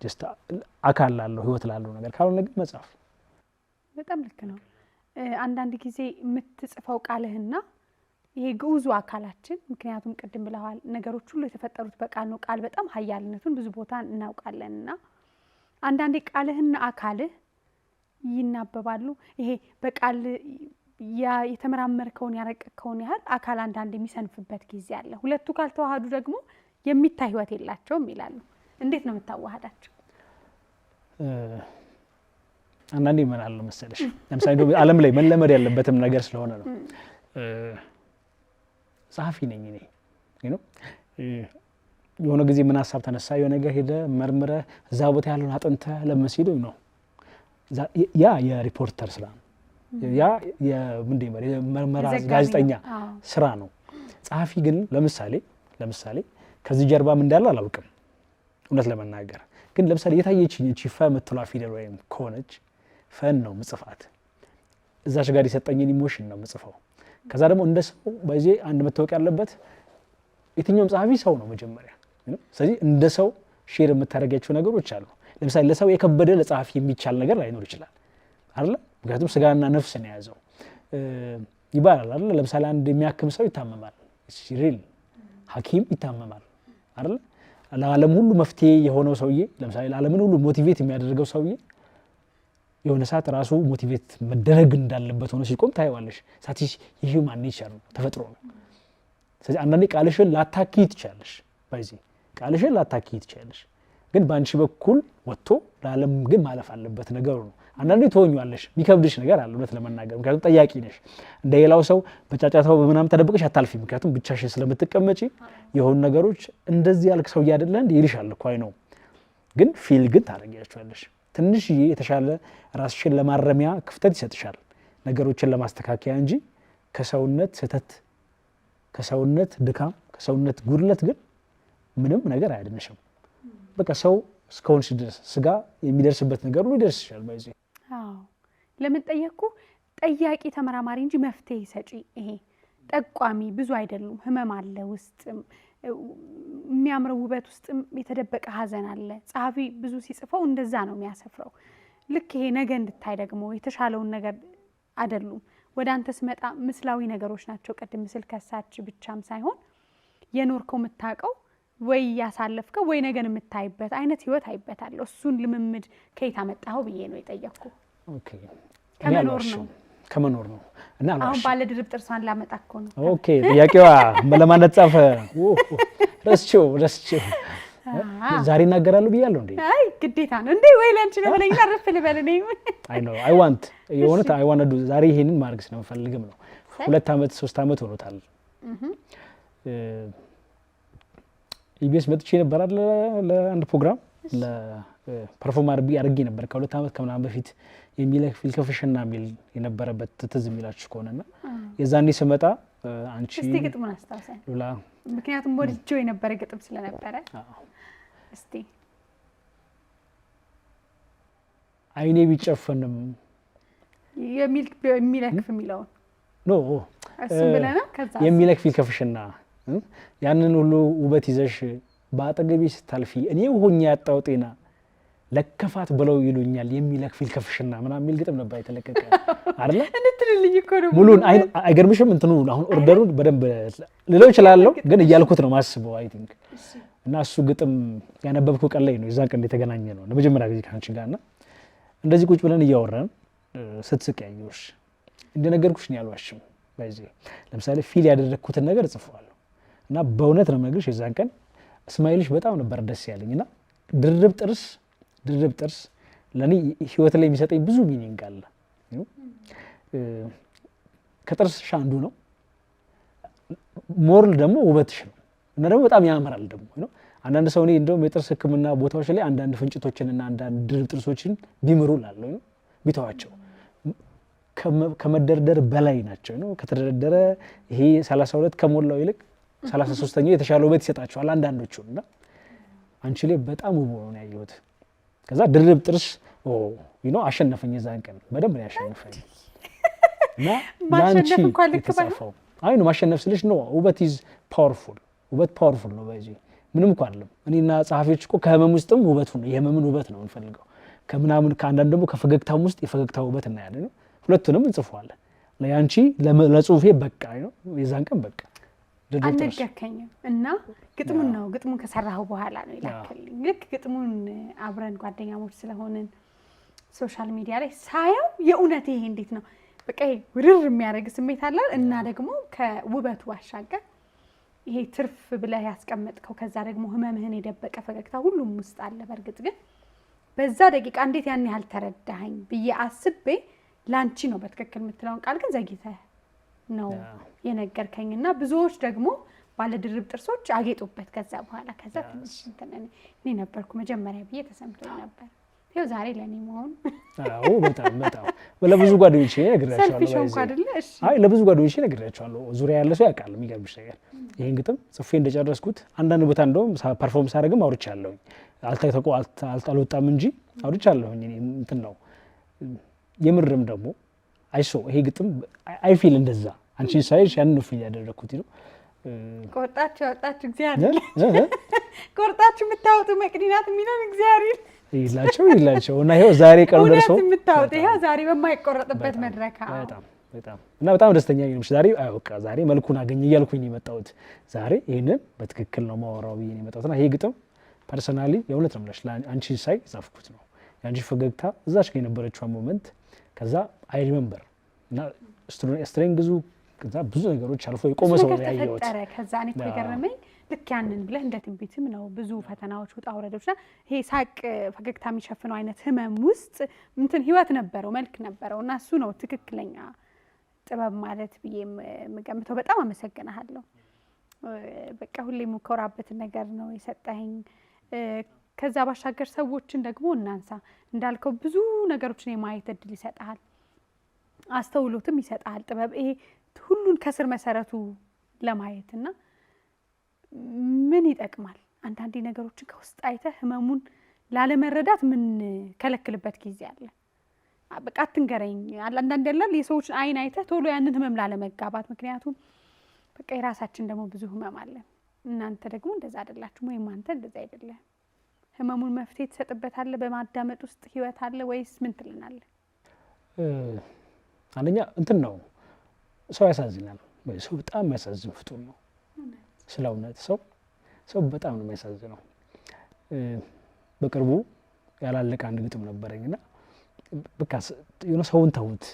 ጀስት አካል ላለው ህይወት ላለው ነገር ካልሆነ ግን መጻፍ በጣም ልክ ነው። አንዳንድ ጊዜ የምትጽፈው ቃልህና ይሄ ግዑዙ አካላችን፣ ምክንያቱም ቅድም ብለዋል ነገሮች ሁሉ የተፈጠሩት በቃል ነው። ቃል በጣም ሀያልነቱን ብዙ ቦታ እናውቃለንና አንዳንዴ ቃልህና አካልህ ይናበባሉ። ይሄ በቃል የተመራመርከውን ያረቀከውን ያህል አካል አንዳንድ የሚሰንፍበት ጊዜ አለ። ሁለቱ ካልተዋሃዱ ደግሞ የሚታይ ህይወት የላቸውም ይላሉ። እንዴት ነው የምታዋሃዳቸው? አንዳንዴ ምን አለ መሰለሽ፣ ለምሳሌ ዓለም ላይ መለመድ ያለበትም ነገር ስለሆነ ነው። ጸሐፊ ነኝ እኔ የሆነ ጊዜ ምን ሀሳብ ተነሳ፣ የሆነ ነገር ሄደ መርምረ እዛ ቦታ ያለውን አጥንተ ለመስሄዱ ነው። ያ የሪፖርተር ስራ ነው። ያ የመርመራ ጋዜጠኛ ስራ ነው። ጸሐፊ ግን ለምሳሌ ከዚህ ጀርባም እንዳለ አላውቅም እውነት ለመናገር ግን ለምሳሌ የታየችኝ እቺ ፈ የምትሏ ፊደል ወይም ከሆነች ፈን ነው ምጽፋት፣ እዛች ጋር የሰጠኝን ኢሞሽን ነው ምጽፈው። ከዛ ደግሞ እንደ ሰው በዚህ አንድ መታወቅ ያለበት የትኛውም ጸሐፊ ሰው ነው መጀመሪያ። ስለዚህ እንደ ሰው ሼር የምታደርጋቸው ነገሮች አሉ። ለምሳሌ ለሰው የከበደ ለጸሐፊ የሚቻል ነገር ላይኖር ይችላል አይደል? ምክንያቱም ስጋና ነፍስ ነው የያዘው ይባላል አይደል? ለምሳሌ አንድ የሚያክም ሰው ይታመማል፣ ሪል ሐኪም ይታመማል አይደል? ለዓለም ሁሉ መፍትሄ የሆነው ሰውዬ፣ ለምሳሌ ለዓለምን ሁሉ ሞቲቬት የሚያደርገው ሰውዬ የሆነ ሰዓት ራሱ ሞቲቬት መደረግ እንዳለበት ሆኖ ሲቆም ታይዋለሽ። ሳቲስ የሂውማን ኔቸር ነው፣ ተፈጥሮ ነው። ስለዚህ አንዳንዴ ቃልሽን ላታኪ ትችላለሽ፣ በዚህ ቃልሽን ላታኪ ትችላለሽ፣ ግን በአንቺ በኩል ወጥቶ ለዓለም ግን ማለፍ አለበት ነገሩ ነው። አንዳንዴ ትሆኛለሽ፣ የሚከብድሽ ነገር አለ እውነት ለመናገር፣ ምክንያቱም ጠያቂ ነሽ። እንደ ሌላው ሰው በጫጫታው በምናምን ተደብቀሽ አታልፊ፣ ምክንያቱም ብቻሽን ስለምትቀመጪ የሆኑ ነገሮች እንደዚህ ያልክ ሰው እያደለ እንደ ይልሻል እኮ አይ ነው፣ ግን ፊል ግን ታደርጊያቸዋለሽ። ትንሽዬ የተሻለ ራስሽን ለማረሚያ ክፍተት ይሰጥሻል፣ ነገሮችን ለማስተካከያ እንጂ ከሰውነት ስህተት፣ ከሰውነት ድካም፣ ከሰውነት ጉድለት ግን ምንም ነገር አያድንሽም። በቃ ሰው እስከሆንሽ ድረስ ስጋ የሚደርስበት ነገር ሁሉ ይደርስሻል። ባይዚ ለምን ጠየቅኩ? ጠያቂ ተመራማሪ እንጂ መፍትሄ ሰጪ ይሄ ጠቋሚ ብዙ አይደሉም። ህመም አለ ውስጥ የሚያምረው ውበት ውስጥ የተደበቀ ሀዘን አለ። ጸሐፊ ብዙ ሲጽፈው እንደዛ ነው የሚያሰፍረው። ልክ ይሄ ነገ እንድታይ ደግሞ የተሻለውን ነገር አይደሉም። ወደ አንተ ስመጣ ምስላዊ ነገሮች ናቸው። ቅድም ምስል ከሳች ብቻም ሳይሆን የኖርከው የምታውቀው ወይ ያሳለፍከው ወይ ነገን የምታይበት አይነት ህይወት አይበታለሁ። እሱን ልምምድ ከየት አመጣኸው ብዬ ነው የጠየቅኩ። ኦኬ ከመኖር ነው እና አሁን ባለ ድርብ ጥርሷን ላመጣ እኮ ነው። ኦኬ ጥያቄዋ ለማለት ጻፈ። ረስቼው ዛሬ እናገራለሁ ብያለሁ እንዴ? አይ ግዴታ ነው እንዴ? ወይ ላንቺ ነው ብለኝ አረፍ ልበል ነኝ። አይ ነው አይ ዋንት የሆነ አይ ዋንት ዱ ዛሬ ይሄንን ማድረግ ስለምፈልግም ነው። 2 ዓመት 3 ዓመት ሆኖታል። ኢቢኤስ መጥቼ ነበር አይደል ለአንድ ፕሮግራም ለፐርፎርም አድርጌ ነበር ከ2 ዓመት ከምናምን በፊት የሚለክ ፊልከፍሽና ሚል የነበረበት ትዝ የሚላችሁ ከሆነና የዛኔ ስመጣ አንቺ እስቲ ግጥሙን አስታውሰን ሉላ፣ ምክንያቱም ወድጄው የነበረ ግጥም ስለነበረ እስቲ አይኔ ቢጨፈንም የሚለክፍ የሚለውን ኖ እሱ ብለና ከዛ የሚለክ ፊልከፍሽና ያንን ሁሉ ውበት ይዘሽ በአጠገቤ ስታልፊ እኔ ሆኜ ያጣው ጤና ለከፋት ብለው ይሉኛል የሚለክፊል ከፍሽና ምናምን የሚል ግጥም ነበር የተለቀቀ አይደለ? እንትልልኝ እኮ ነው ሙሉን አይገርምሽም? እንትኑ አሁን ኦርደሩን በደንብ ልለው እችላለሁ ግን እያልኩት ነው ማስበው አይ ቲንክ። እና እሱ ግጥም ያነበብኩ ቀን ላይ ነው የዛን ቀን የተገናኘ ነው ለመጀመሪያ ጊዜ ከአንቺ ጋር እና እንደዚህ ቁጭ ብለን እያወራን ስትስቅ ያየሁሽ እንደነገርኩሽ ነው ያልዋሽም። በዚህ ለምሳሌ ፊል ያደረግኩትን ነገር ጽፈዋለሁ እና በእውነት ነው የምነግርሽ የዛን ቀን እስማኤልሽ በጣም ነበር ደስ ያለኝና ድርብ ጥርስ ለኔ ህይወት ላይ የሚሰጠኝ ብዙ ሚኒንግ አለ። ከጥርስሽ አንዱ ነው ሞራል ደግሞ ውበትሽ ነው እና ደግሞ በጣም ያምራል ደግሞ ነው። አንዳንድ ሰው እኔ እንደውም የጥርስ ህክምና ቦታዎች ላይ አንዳንድ ፍንጭቶችንና አንዳንድ ድርብ ጥርሶችን ቢምሩ ላለው ነው ቢተዋቸው ከመደርደር በላይ ናቸው ነው። ከተደረደረ ይሄ 32 ከሞላው ይልቅ 33ኛው የተሻለ ውበት ይሰጣቸዋል አንዳንዶቹ እና አንቺ ላይ በጣም ውብ ነው ያየሁት። ከዛ ድርብ ጥርስ አሸነፈኝ የዛን ቀን በደንብ ነው ያሸነፈኝ። እና ማሸነፍ እንኳን ልክ ባይሆን አይ ነው ማሸነፍ ስልሽ ነው ውበት ኢዝ ፓወርፉል ውበት ፓወርፉል ነው በዚህ ምንም እንኳን አይደለም። እኔና ጸሐፊዎች እኮ ከህመም ውስጥም ውበቱ ነው የህመምን ውበት ነው እንፈልገው ከምናምን ከአንዳንድ ደግሞ ከፈገግታም ውስጥ የፈገግታው ውበት እናያለን። ሁለቱንም እንጽፈዋለን። ለያንቺ ለጽሁፌ በቃ ነው የዛን ቀን በቃ አልነገርከኝም እና ግጥሙን ከሰራኸው በኋላ ነው ይላክልኝ። ልክ ግጥሙን አብረን ጓደኛሞች ስለሆንን ሶሻል ሚዲያ ላይ ሳየው የእውነት ይሄ እንዴት ነው በቃ ይሄ ውርር የሚያደርግ ስሜት አለ እና ደግሞ ከውበቱ ባሻገር ይሄ ትርፍ ብለህ ያስቀመጥከው ከዛ ደግሞ ህመምህን የደበቀ ፈገግታ ሁሉም ውስጥ አለ። በእርግጥ ግን በዛ ደቂቃ እንዴት ያን ያህል ተረዳኸኝ ብዬ አስቤ ላንቺ ነው በትክክል የምትለውን ቃል ግን ዘግይተህ ነው የነገርከኝና ብዙዎች ደግሞ ባለ ድርብ ጥርሶች አጌጡበት ከዛ በኋላ ከዛ ትንሽ እኔ ነበርኩ መጀመሪያ ብዬ ተሰምቶኝ ነበር። ይኸው ዛሬ ለኔ መሆን በጣም ለብዙ ጓደኞቼ ነግሬያቸዋለሁ። ሰልፊሽ እንኳን አይደለ? እሺ አይ ለብዙ ጓደኞቼ ነግሬያቸዋለሁ። ዙሪያ ያለ ሰው ያውቃል። የሚገርምሽ ነገር ይሄን ግጥም ጽፌ እንደጨረስኩት አንዳንድ ቦታ እንደውም ፐርፎርም ሳደርግም አውርቻለሁ። አልወጣም እንጂ አውርቻለሁ። እኔ እንትን ነው የምርም ደግሞ አይሶ ይሄ ግጥም አይ ፊል እንደዛ አንቺን ሳይሽ ያን ነው ፊል ያደረኩት ነው። ቆርጣችሁ እግዚአብሔር ቆርጣችሁ የምታወጡ መቅዲናት የሚለውን እግዚአብሔር ይላቸው እና ይሄው ዛሬ ቀኑ ደርሶ የምታወጡ ይሄው ዛሬ በማይቆረጥበት መድረክ በጣም እና በጣም ደስተኛ ነኝ። ዛሬ በቃ ዛሬ መልኩን አገኘ እያልኩኝ የመጣሁት ዛሬ ይሄንን በትክክል ነው ማወራው ብዬ ነው የመጣሁትና ይሄ ግጥም ፐርሰናሊ የእውነት ነው ብለሽ አንቺን ሳይ ጻፍኩት ነው ያንቺ ፈገግታ እዛች ጋር የነበረችው ሞመንት ከዛ አይ ሪሜምበር እና ስትሬንግዙ ከዛ ብዙ ነገሮች አልፎ የቆመ ሰው ነው ያየሁት። ከዛ እኔ ተገረመኝ ልክ ያንን ብለህ እንደ ትንቢትም ነው ብዙ ፈተናዎች ውጣ ውረዶችና ይሄ ሳቅ ፈገግታ የሚሸፍነው አይነት ህመም ውስጥ እንትን ህይወት ነበረው መልክ ነበረው እና እሱ ነው ትክክለኛ ጥበብ ማለት ብዬ የምገምተው። በጣም አመሰግናለሁ። በቃ ሁሌ የምኮራበትን ነገር ነው የሰጠኸኝ። ከዛ ባሻገር ሰዎችን ደግሞ እናንሳ እንዳልከው ብዙ ነገሮችን የማየት እድል ይሰጣል፣ አስተውሎትም ይሰጣል። ጥበብ ይሄ ሁሉን ከስር መሰረቱ ለማየት እና ምን ይጠቅማል አንዳንዴ ነገሮችን ከውስጥ አይተህ ህመሙን ላለመረዳት ምን ከለክልበት ጊዜ አለ። በቃ አትንገረኝ አንዳንዴ ያላል የሰዎችን አይን አይተህ ቶሎ ያንን ህመም ላለመጋባት። ምክንያቱም በቃ የራሳችን ደግሞ ብዙ ህመም አለ። እናንተ ደግሞ እንደዛ አይደላችሁ ወይም አንተ እንደዛ አይደለም። ህመሙን መፍትሄ ትሰጥበታለህ በማዳመጥ ውስጥ ህይወት አለ ወይስ ምን ትልናለህ? አንደኛ እንትን ነው ሰው ያሳዝናል። ሰው በጣም የሚያሳዝን ፍጡር ነው። ስለ እውነት ሰው በጣም ነው የሚያሳዝነው። በቅርቡ ያላለቀ አንድ ግጥም ነበረኝና በቃ የሆነ ሰውን ተውት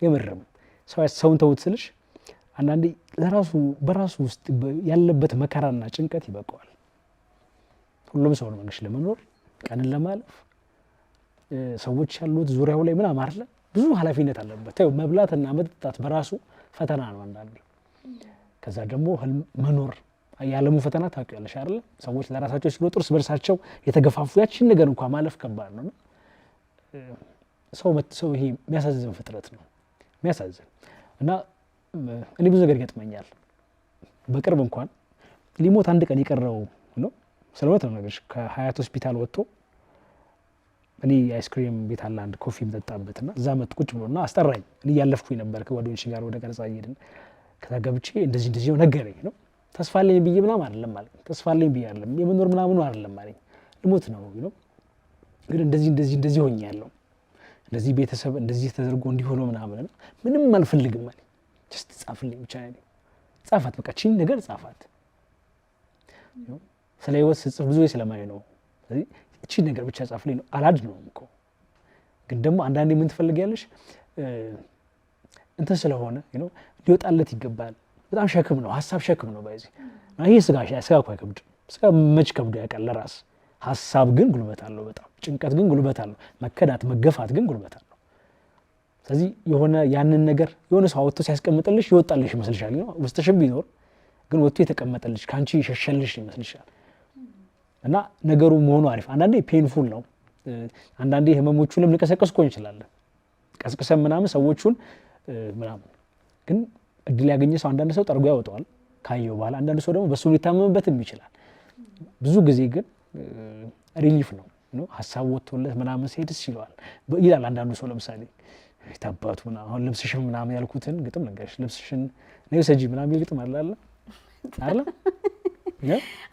የምርም ሰውን ተውት ስልሽ አንዳንዴ በራሱ ውስጥ ያለበት መከራና ጭንቀት ይበቃዋል። ሁሉም ሰው ነው መንገሽ ለመኖር ቀንን ለማለፍ ሰዎች ያሉት ዙሪያው ላይ ምን አማርለ ብዙ ኃላፊነት አለበት። ታው መብላትና መጠጣት በራሱ ፈተና ነው አንዳንዴ። ከዛ ደግሞ መኖር ያለሙ ፈተና ታውቂያለሽ አይደል? ሰዎች ለራሳቸው ሲሉ ጥርስ በርሳቸው የተገፋፉ ያቺን ነገር እንኳን ማለፍ ከባድ ነው። ሰው ይሄ የሚያሳዝን ፍጥረት ነው የሚያሳዝን እና እኔ ብዙ ነገር ይገጥመኛል። በቅርብ እንኳን ሊሞት አንድ ቀን የቀረው ነው ስለሞት ነው ነገርሽ ከሀያት ሆስፒታል ወጥቶ እኔ አይስክሪም ቤት አለ አንድ ኮፊ የምጠጣበትና እዛ መጥ ቁጭ ብሎና አስጠራኝ። እኔ ያለፍኩኝ ነበር ከጓደኞቼ ጋር ወደ ቀረጻ እየሄድን ከዛ ገብቼ እንደዚህ ነው ነገረኝ ነው ተስፋለኝ ብዬ ምናምን አይደለም ማለት ተስፋለኝ ብዬ አይደለም የመኖር ምናምን አይደለም ማለት ልሞት ነው ነው ግን እንደዚህ ሆኛለሁ እንደዚህ ቤተሰብ እንደዚህ ተደርጎ እንዲሆነ ምናምን ምንም አልፈልግም ማለት just ጻፍልኝ ብቻ ነው ጻፋት በቃ ቺን ነገር ጻፋት ስለ ህይወት ጽፍ ብዙ ስለማይ ነው ስለዚህ ቺን ነገር ብቻ ጻፍልኝ ነው አላድ ነው እኮ ግን ደግሞ አንዳንዴ ምን ትፈልጊያለሽ እንተ ስለሆነ ሊወጣለት ይገባል በጣም ሸክም ነው ሐሳብ ሸክም ነው ባይዚ ይሄ ስጋ እኮ አይከብድ ስጋ መች ከብዶ ያውቃል ለራስ ሐሳብ ግን ጉልበት አለው በጣም ጭንቀት ግን ጉልበት አለው መከዳት መገፋት ግን ጉልበት አለው ስለዚህ የሆነ ያንን ነገር የሆነ ሰው አውጥቶ ሲያስቀምጥልሽ ይወጣልሽ ይመስልሻል ውስጥሽም ቢኖር ግን ወጥቶ የተቀመጠልሽ ካንቺ ይሸሸልሽ ይመስልሻል እና ነገሩ መሆኑ አሪፍ አንዳንዴ ፔንፉል ነው አንዳንዴ ህመሞቹንም ልቀሰቀስኮ ይችላል ቀስቀሰም ምናምን ሰዎቹን ምናምን ግን እድል ያገኘ ሰው አንዳንድ ሰው ጠርጎ ያወጣዋል ካየው በኋላ አንዳንድ ሰው ደግሞ በሱ ሊታመምበትም ይችላል ብዙ ጊዜ ግን ሪሊፍ ነው ሐሳብ ወጥቶለት ምናምን ሲሄድስ ይላል አንዳንዱ ሰው ለምሳሌ ታባቱና አሁን ልብስሽን ምናምን ያልኩትን ግጥም ነገርሽ ልብስሽን ነው ሰጂ ምናምን ይልግጥም አይደል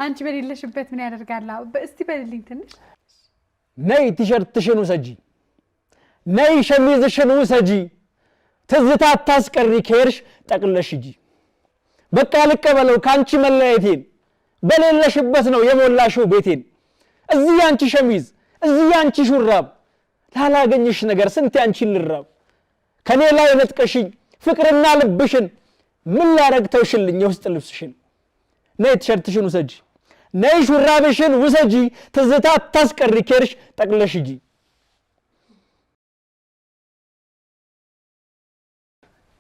አንቺ በሌለሽበት ምን ያደርጋል እስቲ በልልኝ ትንሽ ነይ ቲሸርትሽን ሰጂ ነይ ሸሚዝሽን ሰጂ ትዝታ ታስቀሪ ከርሽ ጠቅለሽ ሂጂ በቃ ልቀበለው ካንቺ መለያየቴን በሌለሽበት ነው የሞላሽው ቤቴን እዚህ አንቺ ሸሚዝ እዚህ አንቺ ሹራብ ላላገኝሽ ነገር ስንት አንቺን ልራብ ከኔ ላይ ነጥቀሽኝ ፍቅርና ልብሽን ምን ላረግ ተውሽልኝ የውስጥ ልብስሽን ነይ ቲሸርትሽን ሰጂ ነይ ሹራብሽን ሰጂ ትዝታ ታስቀሪ ከርሽ ጠቅለሽ ሂጂ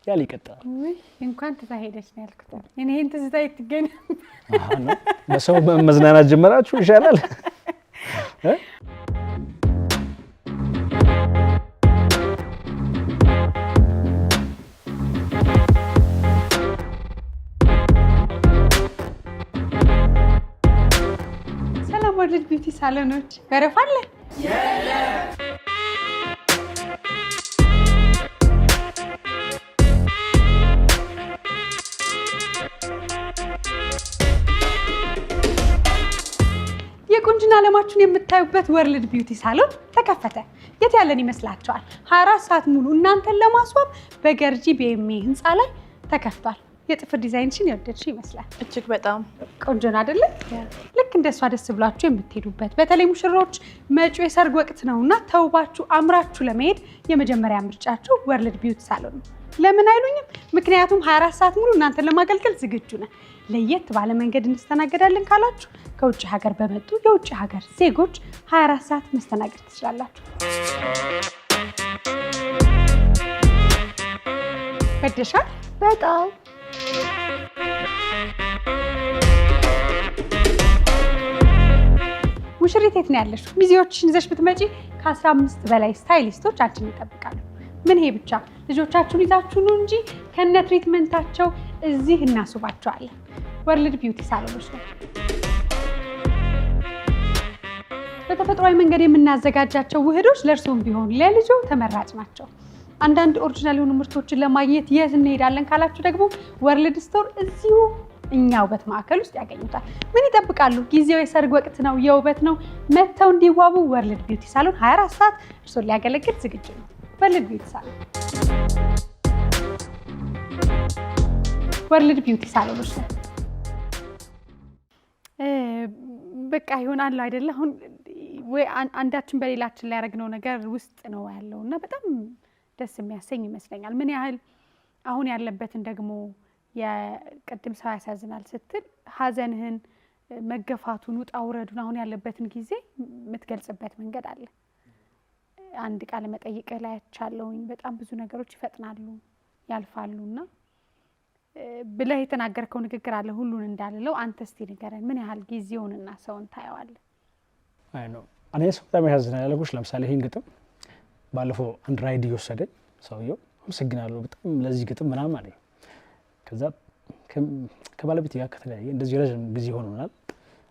ያለ ይቀጣል ወይ እንኳን ተዛሄደች ነው ያልኩት እኔን ትዝታ ይትገኝ አሁን በሰው መዝናናት ጀመራችሁ ይሻላል ሰላም ወርልድ ቢዩቲ ሳሎኖች ወረፋ አለ የቁንጅና ዓለማችሁን የምታዩበት ወርልድ ቢዩቲ ሳሎን ተከፈተ የት ያለን ይመስላችኋል 24 ሰዓት ሙሉ እናንተን ለማስዋብ በገርጂ ቢኤምኤ ህንፃ ላይ ተከፍቷል የጥፍር ዲዛይንሽን የወደድሽ ይመስላል እጅግ በጣም ቆንጆ ነው አይደል ልክ እንደሷ ደስ ብላችሁ የምትሄዱበት በተለይ ሙሽሮች መጪው የሰርግ ወቅት ነውና ተውባችሁ አምራችሁ ለመሄድ የመጀመሪያ ምርጫችሁ ወርልድ ቢዩቲ ሳሎን ነው ለምን አይሉኝም ምክንያቱም 24 ሰዓት ሙሉ እናንተን ለማገልገል ዝግጁ ነን ለየት ባለ መንገድ እንስተናገዳለን ካላችሁ ከውጭ ሀገር በመጡ የውጭ ሀገር ዜጎች 24 ሰዓት መስተናገድ ትችላላችሁ ወደሻል በጣም ሙሽሪት የት ነው ያለሽው ሚዜዎችሽን ይዘሽ ብትመጪ ከ15 በላይ ስታይሊስቶች አንቺን ይጠብቃሉ ምን ይሄ ብቻ ልጆቻችሁን ይዛችሁ ነው እንጂ ከነ ትሪትመንታቸው እዚህ እናስባቸዋለን ወርልድ ቢዩቲ ሳሎኖች ነው በተፈጥሯዊ መንገድ የምናዘጋጃቸው ውህዶች ለእርሶም ቢሆን ለልጆ ተመራጭ ናቸው አንዳንድ ኦሪጂናል የሆኑ ምርቶችን ለማግኘት የት እንሄዳለን ካላችሁ ደግሞ ወርልድ ስቶር እዚሁ እኛ ውበት ማዕከል ውስጥ ያገኙታል ምን ይጠብቃሉ ጊዜው የሰርግ ወቅት ነው የውበት ነው መተው እንዲዋቡ ወርልድ ቢዩቲ ሳሎን 24 ሰዓት እርሶን ሊያገለግል ዝግጁ ነው ወርልድ ቢዩቲ ሳሎን ወርልድ ቢዩቲ ሳሎኖች ነው በቃ ይሆናል አይደለ አሁን ወይ አንዳችን በሌላችን ላይ ያረግነው ነገር ውስጥ ነው ያለውና በጣም ደስ የሚያሰኝ ይመስለኛል ምን ያህል አሁን ያለበትን ደግሞ የቀድም ሰው ያሳዝናል ስትል ሀዘንህን መገፋቱን ውጣ ውረዱን አሁን ያለበትን ጊዜ የምትገልጽበት መንገድ አለ አንድ ቃል መጠይቅ ላይ ያቻለውኝ በጣም ብዙ ነገሮች ይፈጥናሉ ያልፋሉና ብለህ የተናገርከው ንግግር አለ ሁሉን እንዳልለው አንተ እስቲ ንገረን ምን ያህል ጊዜውንና ሰውን ታየዋለህ አይ ነው እኔ በጣም ያሳዝናል ያልኩሽ ለምሳሌ ይሄን ግጥም ባለፈው አንድ ራይድ ይወሰደኝ ሰውየው አመሰግናለሁ በጣም ለዚህ ግጥም ምናምን አለኝ ከዛ ከባለቤት ጋር ከተለያየ እንደዚህ ረጅም ጊዜ ሆኖናል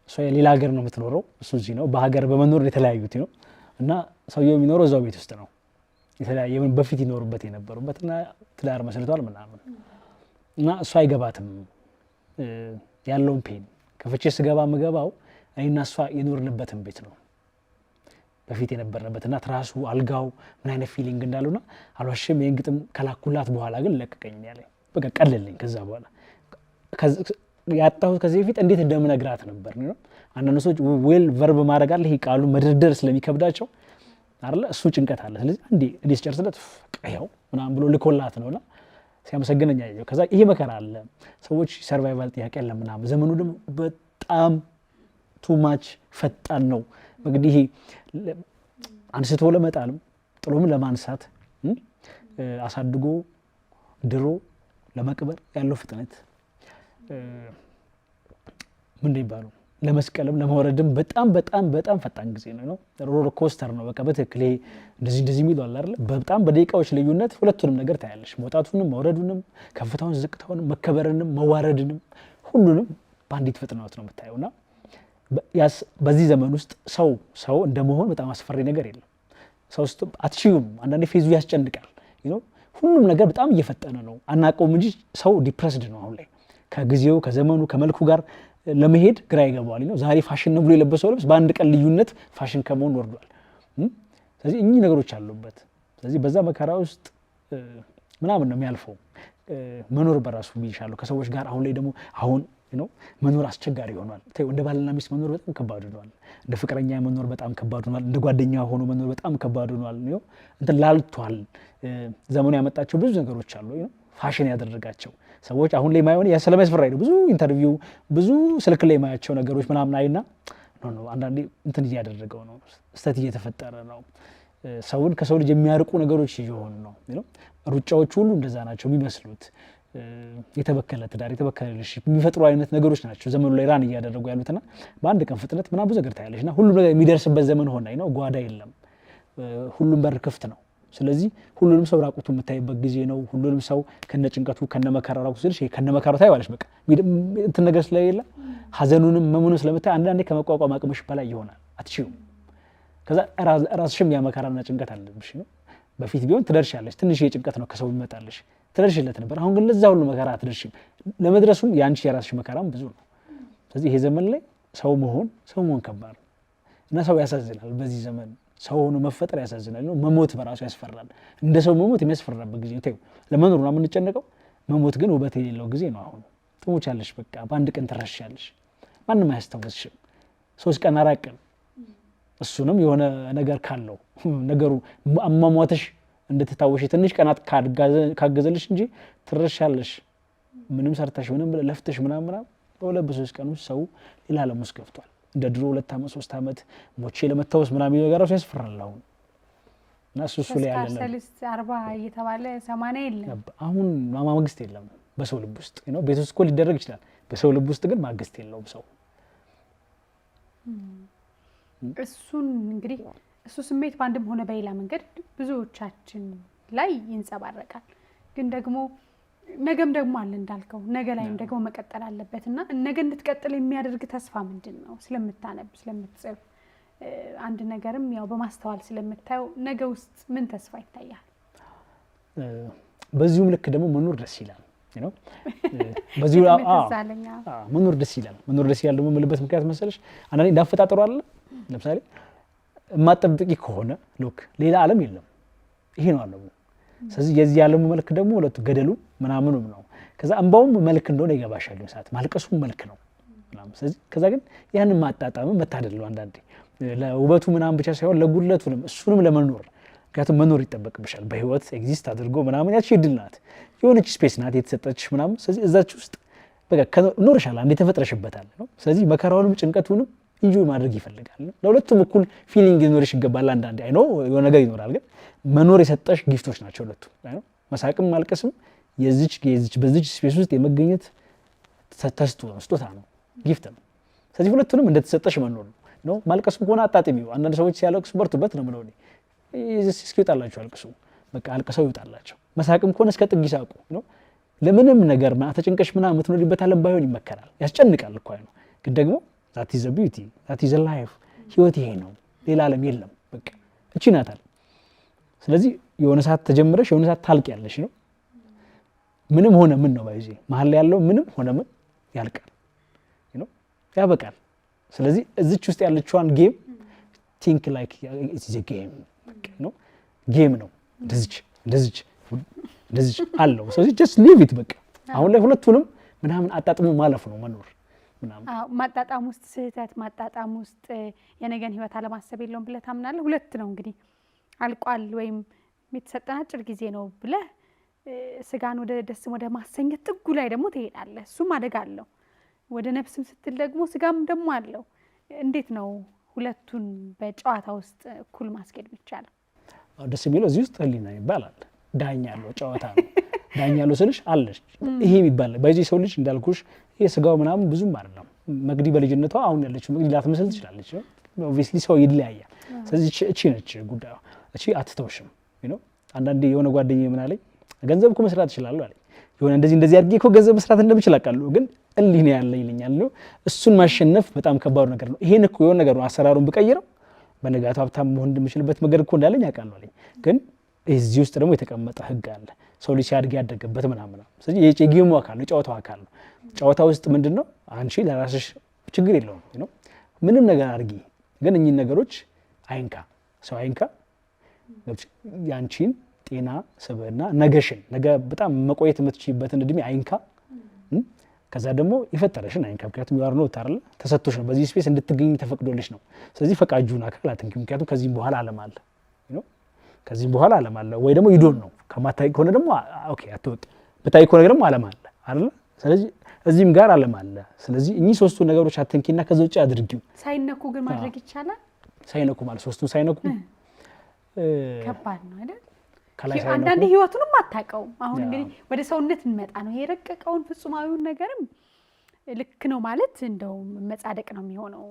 እሷ የሌላ ሀገር ነው የምትኖረው እሱ እዚህ ነው በሀገር በመኖር የተለያዩት ነው እና ሰውየው የሚኖረው እዛው ቤት ውስጥ ነው የተለያየ በፊት ይኖሩበት የነበሩበትና ትዳር መስርቷል ምናምን እና እሷ አይገባትም ያለውን ፔን ከፍቼ ስገባ ምገባው እኔና እሷ የኖርንበትን ቤት ነው በፊት የነበርንበትና ትራሱ አልጋው ምን አይነት ፊሊንግ እንዳለውና አልዋሽም ይሄን ግጥም ከላኩላት በኋላ ግን ለቀቀኝ ያለኝ በቃ ቀለልኝ ከዛ በኋላ ያጣሁት ከዚህ በፊት እንዴት እንደምነግራት ነበር ነው አንዳንድ ሰዎች ዌል ቨርብ ማድረግ አለ ይሄ ቃሉ መደርደር ስለሚከብዳቸው አይደለ እሱ ጭንቀት አለ ስለዚህ እንዴ ስጨርስለት ቀያው ምናምን ብሎ ልኮላት ነውና ሲያመሰግነኝ ያየው ከዛ ይሄ መከራ አለ ሰዎች ሰርቫይቫል ጥያቄ አለ ምናምን ዘመኑ ደግሞ በጣም ቱ ማች ፈጣን ነው እንግዲህ አንስቶ ለመጣልም ጥሎም ለማንሳት አሳድጎ ድሮ ለመቅበር ያለው ፍጥነት ምን ይባላል ለመስቀልም ለመወረድም በጣም ፈጣን ጊዜ ነው ሮለር ኮስተር ነው በቃ በትክክል እንደዚህ የሚለው አለ አይደል በጣም በደቂቃዎች ልዩነት ሁለቱንም ነገር ታያለሽ መውጣቱንም መውረዱንም ከፍታውን ዝቅታውንም መከበርንም መዋረድንም ሁሉንም በአንዲት ፍጥነት ነው የምታየውና በዚህ ዘመን ውስጥ ሰው እንደመሆን በጣም አስፈሪ ነገር የለም ሰው ውስጥ አትችዩም አንዳንዴ ፌዙ ያስጨንቃል ሁሉም ነገር በጣም እየፈጠነ ነው አናቀውም እንጂ ሰው ዲፕረስድ ነው አሁን ላይ ከጊዜው ከዘመኑ ከመልኩ ጋር ለመሄድ ግራ ይገባዋል ዛሬ ፋሽን ነው ብሎ የለበሰው ልብስ በአንድ ቀን ልዩነት ፋሽን ከመሆን ወርዷል ስለዚህ እኚህ ነገሮች አሉበት ስለዚህ በዛ መከራ ውስጥ ምናምን ነው የሚያልፈው መኖር በራሱ ቢሻለው ከሰዎች ጋር አሁን ላይ ደግሞ አሁን መኖር አስቸጋሪ ሆኗል እንደ ባልና ሚስት መኖር በጣም ከባድ ሆኗል እንደ ፍቅረኛ መኖር በጣም ከባድ ሆኗል እንደ ጓደኛ ሆኖ መኖር በጣም ከባድ ሆኗል እንትን ላልቷል ዘመኑ ያመጣቸው ብዙ ነገሮች አሉ ፋሽን ያደረጋቸው ሰዎች አሁን ላይ ማይሆን ስለማይስፈራ ብዙ ኢንተርቪው ብዙ ስልክ ላይ ማያቸው ነገሮች ምናምን አይና ነው አንዳንዴ እንትን እያደረገው ነው ስተት እየተፈጠረ ነው ሰውን ከሰው ልጅ የሚያርቁ ነገሮች እየሆኑ ነው ሩጫዎች ሁሉ እንደዛ ናቸው የሚመስሉት የተበከለ ትዳር የተበከለ ልጅ የሚፈጥሩ አይነት ነገሮች ናቸው ዘመኑ ላይ ራን እያደረጉ ያሉትና በአንድ ቀን ፍጥነት ምናምን ብዙ ነገር ታያለሽና ሁሉም ነገር የሚደርስበት ዘመን ሆነ ጓዳ የለም ሁሉም በር ክፍት ነው ስለዚህ ሁሉንም ሰው ራቁቱ የምታይበት ጊዜ ነው ሁሉንም ሰው ከነጭንቀቱ ከነመከራው ራቁቱ ስለሽ ከነመከራው ታይዋለሽ በቃ እንትን ነገር ስለሌለ ሀዘኑንም መሙኑን ስለምታይ አንዳንዴ ከመቋቋም አቅምሽ በላይ ይሆናል አትችይው ከዛ ራስሽም ያመከራና ጭንቀት አለብሽ በፊት ቢሆን ትደርሻለሽ ትንሽ የጭንቀት ነው ከሰው ይመጣልሽ ትደርሽለት ነበር አሁን ግን ለዛ ሁሉ መከራ አትደርሽም ለመድረሱም ያንቺ የራስሽ መከራም ብዙ ነው ስለዚህ ይሄ ዘመን ላይ ሰው መሆን ከባድ ነው እና ሰው ያሳዝናል በዚህ ዘመን ሰው ሆኖ መፈጠር ያሳዝናል መሞት በራሱ ያስፈራል እንደ ሰው መሞት የሚያስፈራበት ጊዜ ነው ለመኖር ነው የምንጨነቀው መሞት ግን ውበት የሌለው ጊዜ ነው አሁን ትሞቻለሽ በቃ በአንድ ቀን ትረሻለሽ ማንንም አያስታውስሽም 3 ቀን 4 ቀን እሱንም የሆነ ነገር ካለው ነገሩ አሟሟትሽ እንድትታወሽ ትንሽ ቀናት ካገዘልሽ እንጂ ትረሻለሽ ምንም ሰርተሽ ምንም ለፍተሽ ምናምን በሁለት በሶስት ቀን ውስጥ ሰው ሌላ ዓለም ውስጥ ገብቷል እንደ ድሮ 2 ዓመት 3 ዓመት ሞቼ ለመታወስ ምናምን ነገራው ያስፈራል አሁን እና እሱ ላይ ያለ 40 እየተባለ 80 የለም አሁን ማግስት የለም በሰው ልብ ውስጥ ቤት ውስጥ እኮ ሊደረግ ይችላል በሰው ልብ ውስጥ ግን ማግስት የለውም ሰው እሱን እንግዲህ እሱ ስሜት ባንድም ሆነ በሌላ መንገድ ብዙዎቻችን ላይ ይንጸባረቃል ግን ደግሞ ነገም ደግሞ አለ እንዳልከው ነገ ላይም ደግሞ መቀጠል አለበትና ነገ እንድትቀጥል የሚያደርግ ተስፋ ምንድነው ስለምታነብ ስለምትጽፍ አንድ ነገርም ያው በማስተዋል ስለምታየው ነገ ውስጥ ምን ተስፋ ይታያል በዚሁም ልክ ደግሞ መኖር ደስ ይላል በዚሁ መኖር ደስ ይላል ደግሞ ምልበት ምክንያት መሰለሽ አንዳንዴ እንዳፈጣጠሩ አለ ለምሳሌ ማጠብቂ ከሆነ ሉክ ሌላ ዓለም የለም ይሄ ነው ዓለሙ ስለዚህ የዚህ ዓለሙ መልክ ደግሞ ሁለቱ ገደሉ ምናምኑም ነው ከዛ እንባውም መልክ እንደሆነ ይገባሻል ሰዓት ማልቀሱም መልክ ነው ስለዚህ ከዛ ግን ያንን ማጣጣም መታደል ነው አንዳንዴ ለውበቱ ምናምን ብቻ ሳይሆን ለጉድለቱንም እሱንም ለመኖር ምክንያቱም መኖር ይጠበቅብሻል በህይወት ኤግዚስት አድርጎ ምናምን ያቺ እድል ናት የሆነች ስፔስ ናት የተሰጠችሽ ምናምን ስለዚህ እዛች ውስጥ በቃ ኖርሻል አንዴ ተፈጥረሽበታል ስለዚህ መከራውንም ጭንቀቱንም ኢንጆይ ማድረግ ይፈልጋል ለሁለቱም እኩል ፊሊንግ ሊኖርሽ ይገባል አንዳንዴ አይ ኖ የሆነ ነገር ይኖራል ግን መኖር የሰጠሽ ጊፍቶች ናቸው ሁለቱ አይ ኖ መሳቅም ማልቀስም በዚች ስፔስ ውስጥ የመገኘት ስጦታ ነው ጊፍት ነው ስለዚህ ሁለቱንም እንደተሰጠሽ መኖር ነው ማልቀስም ሆነ አጣጥሚው አንዳንድ ሰዎች ሲያለቅሱ በርቱበት ነው ማለት ነው እስኪወጣላቸው አልቅሱ በቃ አልቅሰው ይወጣላቸው መሳቅም ከሆነ እስከ ጥግ ይሳቁ ነው ለምንም ነገር ተጨንቀሽ ምናምን የምትኖሪበት ዓለም ባይሆን ይመከራል ያስጨንቃል እኮ ነው ግን ደግሞ that is the beauty that is the life ህይወት ይሄ ነው ሌላ ዓለም የለም በቃ እቺ ናታል ስለዚህ የሆነ ሰዓት ተጀምረሽ የሆነ ሰዓት ታልቂያለሽ ነው ምንም ሆነ ምን ነው ባይዚ መሀል ላይ ያለው ምንም ሆነ ምን ያልቃል ያበቃል ስለዚህ እዚች ውስጥ ያለችዋን ጌም think like it's a game ነው ጌም ነው እንደዚህ አለው ስለዚህ just leave it በቃ አሁን ላይ ሁለቱንም ምናምን አጣጥሞ ማለፍ ነው መኖር ምናምን ማጣጣም ውስጥ ስህተት ማጣጣም ውስጥ የነገን ህይወት አለማሰብ የለውም ብለህ ታምናለህ ሁለት ነው እንግዲህ አልቋል ወይም የተሰጠን አጭር ጊዜ ነው ብለህ ስጋን ወደ ደስም ወደ ማሰኘት ጥጉ ላይ ደግሞ ትሄዳለህ እሱም አደጋ አለው ወደ ነፍስም ስትል ደግሞ ስጋም ደግሞ አለው እንዴት ነው ሁለቱን በጨዋታ ውስጥ እኩል ማስኬድ ይቻላል ደስ የሚለው እዚህ ውስጥ ህሊና ይባላል ዳኛ ያለው ጨዋታ ነው ዳኛ ያለው ስልሽ አለሽ ይሄ ይባላል በዚህ ሰው ልጅ እንዳልኩሽ ይሄ ስጋው ምናምን ብዙም አይደለም መግዲ በልጅነቷ አሁን ያለችው መግዲ ላትመስል ትችላለች ኦብቪስሊ ሰው ይለያያል ስለዚህ እቺ ነች ጉዳዩ እቺ አትተውሽም አንዳንዴ የሆነ ጓደኛዬ ምን አለኝ ገንዘብ እኮ መስራት ይችላል አለኝ የሆነ እንደዚህ አድርጌ እኮ ገንዘብ መስራት እንደምችል አውቃለሁ ግን እልህ ያለ ይለኛል እሱን ማሸነፍ በጣም ከባድ ነገር ነው ይሄን እኮ የሆነ ነገር ነው አሰራሩን ብቀይረው በነጋቱ ሀብታም መሆን እንደምችልበት መንገድ እኮ እንዳለኝ አውቃለሁ አለኝ ግን እዚህ ውስጥ ደግሞ የተቀመጠ ህግ አለ ሰው ልጅ ሲያድግ ያደገበት ምናምን ስለዚህ የጌሙ አካል ነው ጨዋታው አካል ነው ጨዋታ ውስጥ ምንድነው አንቺ ለራስሽ ችግር የለውም ምንም ነገር አድርጊ ግን እኚህ ነገሮች አይንካ ሰው አይንካ ያንቺን ጤና ስብዕና ነገሽን ነገ በጣም መቆየት የምትችይበትን እድሜ አይንካ ከዛ ደግሞ ይፈጠረሽን አይንካ ምክንያቱም ያር ነው ታርለ ተሰጥቶሽ ነው በዚህ ስፔስ እንድትገኝ ተፈቅዶልሽ ነው ስለዚህ ፈቃጁን አካል አትንኪ ምክንያቱም ከዚህም በኋላ ዓለም አለ ከዚህም በኋላ ዓለም አለ ወይ ደግሞ ይዶን ነው ከማታይ ከሆነ ደግሞ ኦኬ አትወቂ በታይ ከሆነ ደግሞ ዓለም አለ አይደል ስለዚህ እዚህም ጋር ዓለም አለ ስለዚህ እኚህ ሶስቱ ነገሮች አትንኪና ከዛ ውጪ አድርጊው ሳይነኩ ግን ማድረግ ይቻላል ሳይነኩ ማለት ሶስቱ ሳይነኩ ከባድ ነው አይደል አንዳንዴ ህይወቱንም አታውቀውም አሁን እንግዲህ ወደ ሰውነት እንመጣ ነው የረቀቀውን ፍጹማዊውን ነገርም ልክ ነው ማለት እንደው መጻደቅ ነው የሚሆነው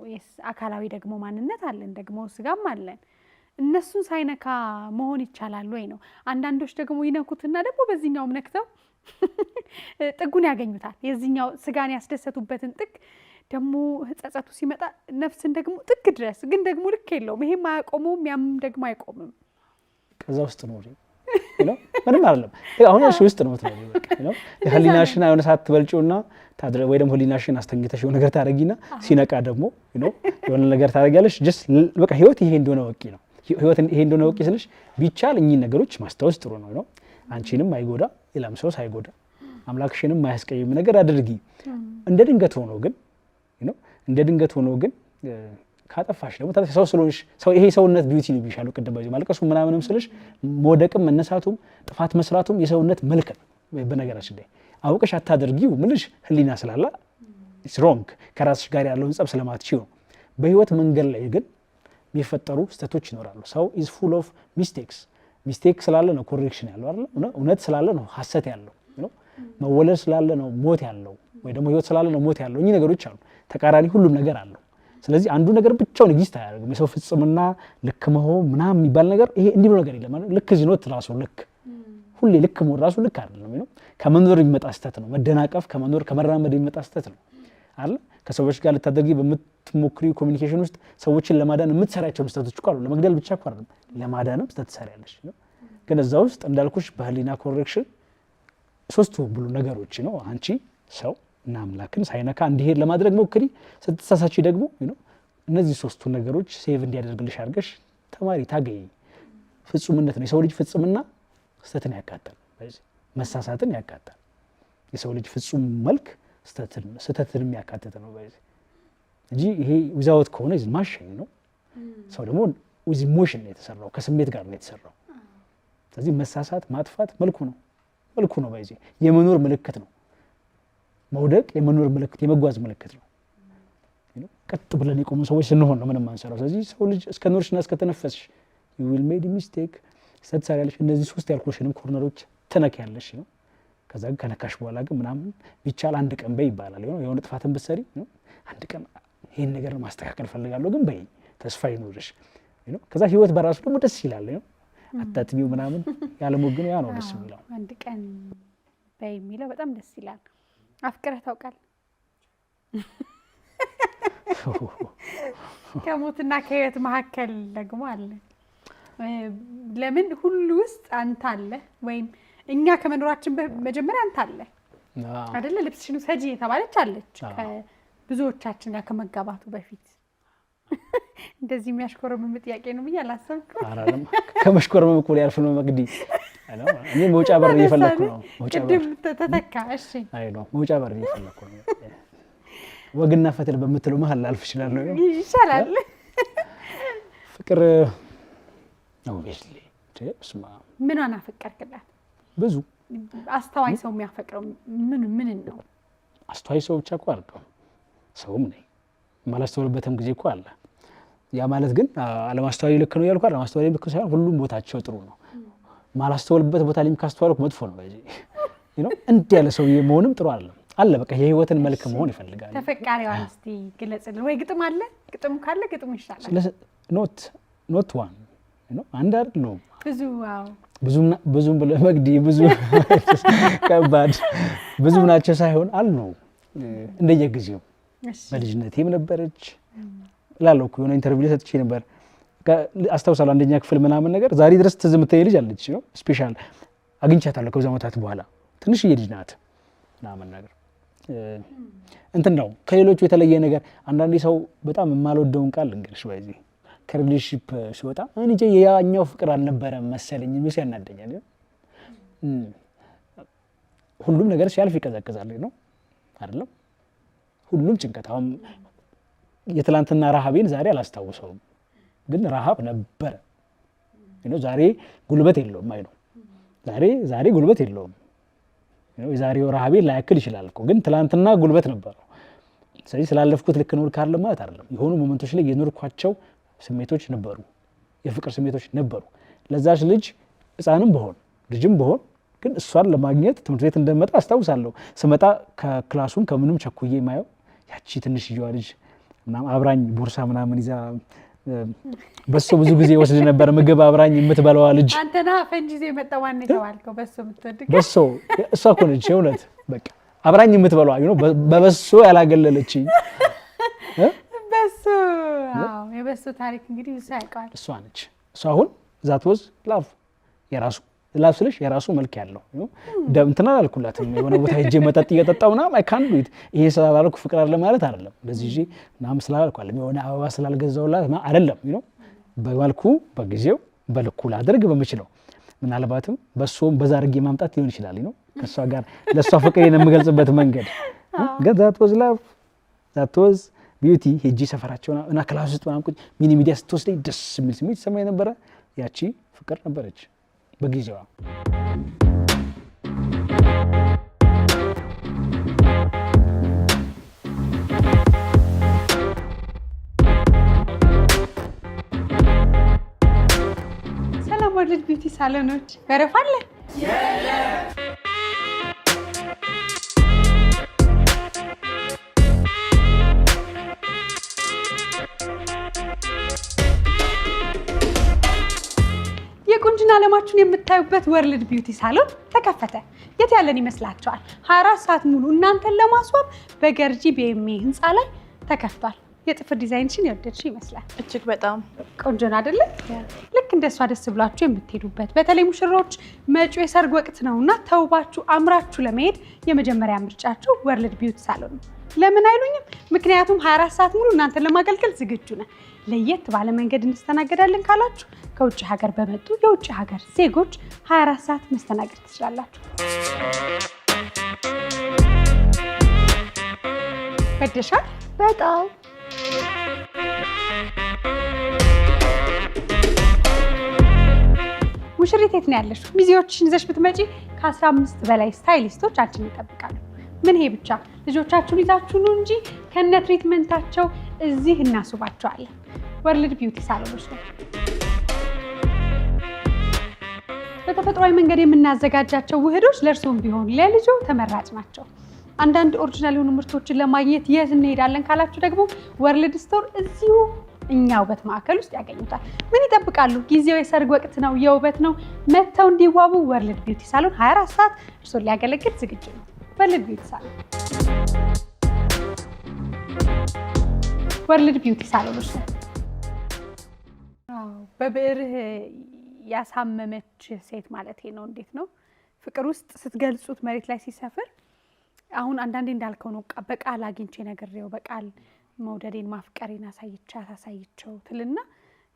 አካላዊ ደግሞ ማንነት አለን ደግሞ ስጋም አለን እነሱን ሳይነካ መሆን ይቻላል ወይ ነው አንዳንዶች ደግሞ ይነኩትና ደግሞ በዚህኛው ነክተው ጥጉን ያገኙታል የዚህኛው ስጋን ያስደሰቱበትን ጥግ ደግሞ ጸጸቱ ሲመጣ ነፍስን ደግሞ ጥግ ድረስ ግን ደግሞ ልክ የለውም ይሄም አያቆመውም ያም ደግሞ አይቆምም ከዛ ውስጥ ነው ምንም አይደለም አሁን እሺ ውስጥ ነው ትላለህ በቃ ህሊናሽን አይሆነ ሰዓት ትበልጪውና ታድረ ወይ ደግሞ ህሊናሽን አስተኝተሽ የሆነ ነገር ታረጊና ሲነቃ ደግሞ የሆነ ነገር ታረጋለሽ just በቃ ህይወት ይሄ እንደሆነ ወቂ ነው ህይወት ይሄ እንደሆነ ወቂ ስለሽ ቢቻል እኚህ ነገሮች ማስተዋወስ ጥሩ ነው አንቺንም አይጎዳ ሌላም ሰው ሳይጎዳ አምላክሽንም ማያስቀይም ነገር አድርጊ እንደ ድንገት ሆኖ ግን ካጠፋሽ ደግሞ ሰው ስለሆንሽ ሰው ይሄ ሰውነት ቢዩቲ ነው ቢሻለው ቅድም ባይዘው ማልቀሱ ምናምንም ስለሽ መውደቅም መነሳቱም ጥፋት መስራቱም የሰውነት መልክ ነው በነገራችን ላይ አውቀሽ አታደርጊው ምንሽ ህሊና ስላላ it's wrong ከራስሽ ጋር ያለውን ጸብ ስለማትችዩ ነው በህይወት መንገድ ላይ ግን የሚፈጠሩ ስህተቶች ይኖራሉ ሰው is full of ሚስቴክ ስላለ ነው ኮሬክሽን ያለው አይደል እውነት ስላለ ነው ሐሰት ያለው መወለድ ስላለ ነው ሞት ያለው ወይ ደግሞ ህይወት ስላለ ነው ሞት ያለው እኚህ ነገሮች አሉ ተቃራኒ ሁሉም ነገር አለው ስለዚህ አንዱ ነገር ብቻውን ኤግዚስት አያደርግም የሰው ፍጽምና ልክ መሆን ምናምን የሚባል ነገር ይሄ እንዲህ ነው ነገር የለም ልክ እዚህ ነው ራሱ ልክ ሁሌ ልክ መሆን ራሱ ልክ አይደለም ከመኖር የሚመጣ ስህተት ነው መደናቀፍ ከመኖር ከመራመድ የሚመጣ ስህተት ነው አይደል ከሰዎች ጋር ልታደርጊ በምትሞክሪው ኮሚኒኬሽን ውስጥ ሰዎችን ለማዳን የምትሰራቸው ስህተቶች እኮ አሉ ለመግደል ብቻ እኮ አይደለም ለማዳንም ስህተት ትሰሪያለሽ ግን እዛ ውስጥ እንዳልኩሽ በህሊና ኮሬክሽን ሶስቱ ብሉ ነገሮች ነው አንቺ ሰው እና አምላክን ሳይነካ እንዲሄድ ለማድረግ ሞክሪ ስትሳሳቺ ደግሞ እነዚህ ሶስቱ ነገሮች ሴቭ እንዲያደርግልሽ አድርገሽ ተማሪ ታገይ ፍጹምነት ነው የሰው ልጅ ፍጹምና ስተትን ያካታል መሳሳትን ያካታል የሰው ልጅ ፍጹም መልክ ስተትን ያካተተ ነው እንጂ ይሄ without ከሆነ ማሽን ነው ሰው ደግሞ with emotion ነው የተሰራው ከስሜት ጋር ነው የተሰራው ስለዚህ መሳሳት ማጥፋት መልኩ ነው የመኖር ምልክት ነው መውደቅ የመኖር ምልክት የመጓዝ ምልክት ነው ቀጥ ብለን የቆሙ ሰዎች ስንሆን ነው ምንም አንሰራው ስለዚህ ሰው ልጅ እስከ ኖርሽና እስከ ተነፈስሽ you will made a mistake ስትሰሪያለሽ እነዚህ ሶስት ያልኩሽንም ኮርነሮች ተነኪያለሽ ከዛ ከነካሽ በኋላ ግን ምናምን ቢቻል አንድ ቀን በይ ይባላል የሆነ ጥፋትን ብትሰሪ አንድ ቀን ይሄን ነገር ማስተካከል ፈልጋለሁ ግን በይ ተስፋ ይኖርሽ ከዛ ህይወት በራሱ ደግሞ ደስ ይላል አጣጥሚው ምናምን ያለሞግኑ ያ ነው ደስ የሚለው አንድ ቀን በይ የሚለው በጣም ደስ ይላል አፍቅረህ ታውቃለህ ከሞትና ከህይወት መካከል ደግሞ አለ ለምን ሁሉ ውስጥ አንተ አለ ወይም እኛ ከመኖራችን መጀመሪያ አንተ አለ አይደለ ልብስሽን ሰጂ የተባለች አለች ከብዙዎቻችን ጋር ከመጋባቱ በፊት እንደዚህ የሚያሽኮረመም ጥያቄ ነው ብዬ አላሰብኩም። አራለም ከመሽኮረመም እኮ ሊያልፍ ነው መግዲ እኔ መውጫ በር እየፈለኩ ነው። መውጫ በር ተተካ። እሺ አይ ነው መውጫ በር እየፈለኩ ነው። ወግና ፈትል በምትለው መሀል ላልፍ ይችላል ነው ይሻላል። ፍቅር ነው ቤስሊ ተስማ ምኗን አፈቀርክላት? ብዙ አስተዋይ ሰው የሚያፈቅረው ምን ነው? አስተዋይ ሰው ብቻ እኮ አይደለም ሰውም ነኝ ማላስተውልበትም ጊዜ እኮ አለ። ያ ማለት ግን አለማስተዋል ልክ ነው ያልኩ አለማስተዋል ልክ ሳይሆን ሁሉም ቦታቸው ጥሩ ነው። ማላስተውልበት ቦታ ላይ ካስተዋልኩ መጥፎ ነው በዚህ እንዲህ ያለ ሰው መሆንም ጥሩ አይደለም። አለ በቃ የህይወትን መልክ መሆን ይፈልጋል። ተፈቃሪዋን እስቲ ግለጽልን ወይ ግጥም አለ? ግጥም ካለ ግጥም ይሻላል። ኖት ዋን አንድ አይደለም ብዙ መግዲ ብዙ ከባድ ብዙ ናቸው ሳይሆን አሉ እንደየጊዜው በልጅነቴም ነበረች ላለው እኮ የሆነ ኢንተርቪው ሰጥቼ ነበር አስታውሳለሁ። አንደኛ ክፍል ምናምን ነገር ዛሬ ድረስ ትዝ የምትለኝ ልጅ አለች ስፔሻል አግኝቻታለሁ ከብዙ ዓመታት በኋላ ትንሽዬ ልጅ ናት ምናምን ነገር እንትን ነው ከሌሎቹ የተለየ ነገር። አንዳንዴ ሰው በጣም የማልወደውን ቃል እንግዲህ በዚህ ከሪሌሽንሺፕ ሲወጣ እንጂ ያኛው ፍቅር አልነበረም መሰለኝ ምን ያናደኛል። ሁሉም ነገር ሲያልፍ ይቀዘቅዛል ነው አይደለም? ሁሉም ጭንቀት አሁን የትላንትና ረሃቤን ዛሬ አላስታውሰውም፣ ግን ረሃብ ነበረ ዛሬ ጉልበት የለውም። አይ ነው ዛሬ ጉልበት የለውም። የዛሬው ረሃቤን ላያክል ይችላል እኮ ግን ትላንትና ጉልበት ነበረው። ስለዚህ ስላለፍኩት ልክ ኖር ካለ ማለት አይደለም። የሆኑ ሞመንቶች ላይ የኖርኳቸው ስሜቶች ነበሩ፣ የፍቅር ስሜቶች ነበሩ። ለዛች ልጅ ህፃንም በሆን ልጅም በሆን ግን እሷን ለማግኘት ትምህርት ቤት እንደመጣ አስታውሳለሁ። ስመጣ ከክላሱም ከምንም ቸኩዬ ማየው ያቺ ትንሽዬዋ ልጅ ምናምን አብራኝ ቦርሳ ምናምን ይዛ በሶ ብዙ ጊዜ ወስድ ነበር ምግብ አብራኝ የምትበላዋ ልጅ። አንተና ፈንጂ ይዘህ የመጣው ማን ነው የተባልከው? በሶ የምትወድቅ በሶ እሷ እኮ ነች የእውነት በቃ አብራኝ የምትበላዋ በበሶ ያላገለለችኝ በሶ። አዎ የበሶ ታሪክ እንግዲህ ብዙ ያውቃል። እሷ ነች። እሷ አሁን ዛት ወዝ ላቭ የራሱ ላቭ ስልሽ የራሱ መልክ ያለው እንትና አላልኩላትም። የሆነ ቦታ ሄጄ መጠጥ እየጠጣሁ ምናምን አይ ካን ዱ ኢት ይሄ ስላላልኩ ፍቅር አለ ማለት አይደለም። እንደዚህ እጂ ምናምን ስላላልኩ አይደለም። የሆነ አበባ ስላልገዛሁላት አይደለም። በመልኩ በጊዜው በልኩ ላድርግ በምችለው ምናልባትም በሶም በዛ አድርጌ ማምጣት ሊሆን ይችላል ከሷ ጋር ለሷ ፍቅሬን የምገልጽበት መንገድ ግን ዛት ወዝ ላቭ ዛት ወዝ ቢዩቲ። ሄጄ ሰፈራቸውና እና ክላስ ውስጥ ምናምን ቁጭ ሚኒ ሚዲያ ስትወስደኝ ደስ የሚል ስሜት ይሰማኝ ነበረ። ያቺ ፍቅር ነበረች በጊዜዋ። ሰላም ወርልድ ቢዩቲ ሳሎኖች ወረፋ አለ? የቁንጅና ዓለማችሁን የምታዩበት ወርልድ ቢዩቲ ሳሎን ተከፈተ። የት ያለን ይመስላችኋል? 24 ሰዓት ሙሉ እናንተን ለማስዋብ በገርጂ ቢኤምኤ ህንፃ ላይ ተከፍቷል። የጥፍር ዲዛይንሽን የወደድሽ ይመስላል። እጅግ በጣም ቆንጆ ነው አይደለ? ልክ እንደሷ ደስ ብላችሁ የምትሄዱበት በተለይ ሙሽሮች መጪው የሰርግ ወቅት ነውና ተውባችሁ አምራችሁ ለመሄድ የመጀመሪያ ምርጫችሁ ወርልድ ቢዩቲ ሳሎን ነው። ለምን አይሉኝም? ምክንያቱም 24 ሰዓት ሙሉ እናንተን ለማገልገል ዝግጁ ነን። ለየት ባለ መንገድ እንስተናገዳለን ካላችሁ ከውጭ ሀገር በመጡ የውጭ ሀገር ዜጎች 24 ሰዓት መስተናገድ ትችላላችሁ። ወደሻል? በጣም ሙሽሪት የት ነው ያለሽው? ሚዜዎችሽን ይዘሽ ብትመጪ ከ15 በላይ ስታይሊስቶች አንቺን ይጠብቃሉ። ምን ይሄ ብቻ ልጆቻችሁን ይዛችሁ ነው እንጂ ከነ ትሪትመንታቸው እዚህ እናስባቸዋለን። ወርልድ ቢዩቲ ሳሎኖች ነው። በተፈጥሯዊ መንገድ የምናዘጋጃቸው ውህዶች ለእርስዎም ቢሆን ለልጆ ተመራጭ ናቸው። አንዳንድ ኦሪጂናል የሆኑ ምርቶችን ለማግኘት የት እንሄዳለን ካላችሁ ደግሞ ወርልድ ስቶር እዚሁ እኛ ውበት ማዕከል ውስጥ ያገኙታል። ምን ይጠብቃሉ? ጊዜው የሰርግ ወቅት ነው፣ የውበት ነው። መጥተው እንዲዋቡ ወርልድ ቢዩቲ ሳሎን 24 ሰዓት እርስዎን ሊያገለግል ዝግጁ ነው። ወርልድ ቢዩቲ ሳሎን ወርልድ ቢዩቲ ሳሎኖች ነው። በብዕርህ ያሳመመች ሴት ማለት ነው። እንዴት ነው ፍቅር ውስጥ ስትገልጹት መሬት ላይ ሲሰፍር? አሁን አንዳንዴ እንዳልከው ነው፣ በቃል አግኝቼ ነግሬው በቃል መውደዴን ማፍቀሬን አሳይቸው ትልና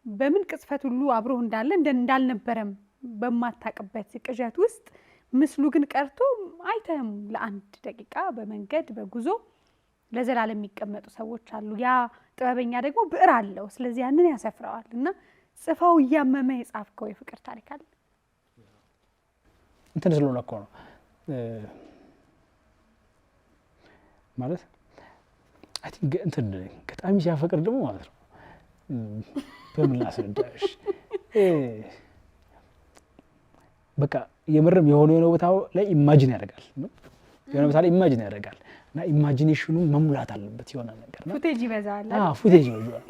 በምን ቅጽበት ሁሉ አብሮ እንዳለ እንዳልነበረም በማታቅበት ቅዠት ውስጥ ምስሉ ግን ቀርቶ አይተም ለአንድ ደቂቃ በመንገድ በጉዞ ለዘላለም የሚቀመጡ ሰዎች አሉ። ያ ጥበበኛ ደግሞ ብዕር አለው። ስለዚህ ያንን ያሰፍረዋል እና ጽፈው እያመመ የጻፍከው የፍቅር ታሪክ አለ እንትን ስለሆነ እኮ ነው ማለት አይ ቲንክ እንትን ገጣሚ ሲያፈቅር ደግሞ ማለት ነው በምን ላስረዳሽ በቃ የምርም የሆነ ቦታው ላይ ኢማጂን ያደርጋል የሆነ ቦታ ላይ ኢማጂን ያደርጋል እና ኢማጂኔሽኑ መሙላት አለበት የሆነ ነገር ነው ፉቴጅ ይበዛል ፉቴጅ ይበዛል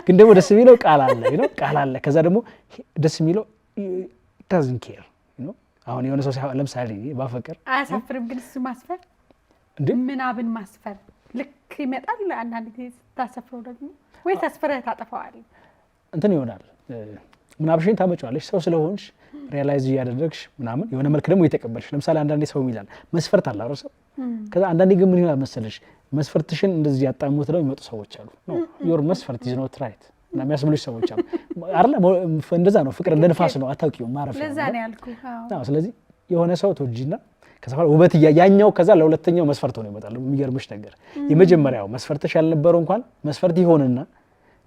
ግን ደግሞ ደስ የሚለው ቃል አለ ከዛ ደግሞ ደስ የሚለው doesn't care አሁን የሆነ ሰው ለምሳሌ ባፈቅር አያሳፍርም ግን እሱ ማስፈር ምናብን ማስፈር ልክ ይመጣል አንዳንድ ጊዜ ታሰፍረው ደግሞ ወይ ታስፈረህ ታጠፋዋለህ እንትን ይሆናል ምናብሽን ታመጫለሽ ሰው ስለሆንሽ ሪያላይዝ ያደረግሽ ምናምን የሆነ መልክ ደግሞ እየተቀበልሽ ለምሳሌ አንዳንዴ ሰው ይላል መስፈርት አለ አይደል ከዛ አንዳንዴ ግን ምን ይሆናል መሰለሽ መስፈርትሽን እንደዚህ ያጣሙት ነው የሚመጡ ሰዎች አሉ ኖ ዮር መስፈርት ኢዝ ኖት ራይት እና የሚያስብሉሽ ሰዎች አሉ አይደል እንደዛ ነው ፍቅር እንደ ንፋስ ነው አታውቂውም ማረፍ ለዛ ነው ያልኩህ አዎ ስለዚህ የሆነ ሰው ተወጂና ከዛ በኋላ ውበት ያኛው ከዛ ለሁለተኛው መስፈርት ሆነ ይመጣል የሚገርምሽ ነገር የመጀመሪያው መስፈርትሽ ያልነበረው እንኳን መስፈርት ይሆንና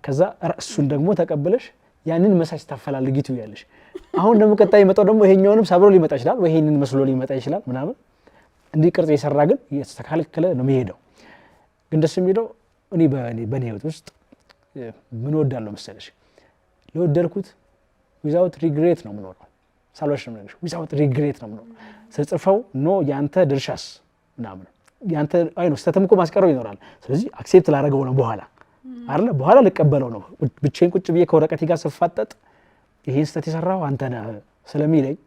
ከዛ እሱን ደግሞ ተቀበለሽ ያንን መሳጅ ታፈላልጊቱ ያለሽ አሁን ደግሞ ቀጣይ ይመጣው ደግሞ ይሄኛውንም ሰብሮ ሊመጣ ይችላል ወይ ይሄንን መስሎ ሊመጣ ይችላል ምናምን እንዲህ ቅርጽ የሰራ ግን የተስተካከለ ነው የሚሄደው ግን ደስ የሚለው እኔ በኔ ህይወት ውስጥ ምን ወዳለው መሰለሽ ለወደድኩት without regret ነው የምኖረው ሳልዋሽ ነው ነገር without regret ነው የምኖረው ስጽፈው ኖ ያንተ ድርሻስ ምናምን ያንተ አይኖ ስተተም እኮ ማስቀረው ይኖራል ስለዚህ አክሴፕት ላደረገው ነው በኋላ በኋላ ልቀበለው ነው ብቻዬን ቁጭ ብዬ ከወረቀቴ ጋር ስፋጠጥ ይሄን ስተት የሰራው አንተ ነህ ስለሚለኝ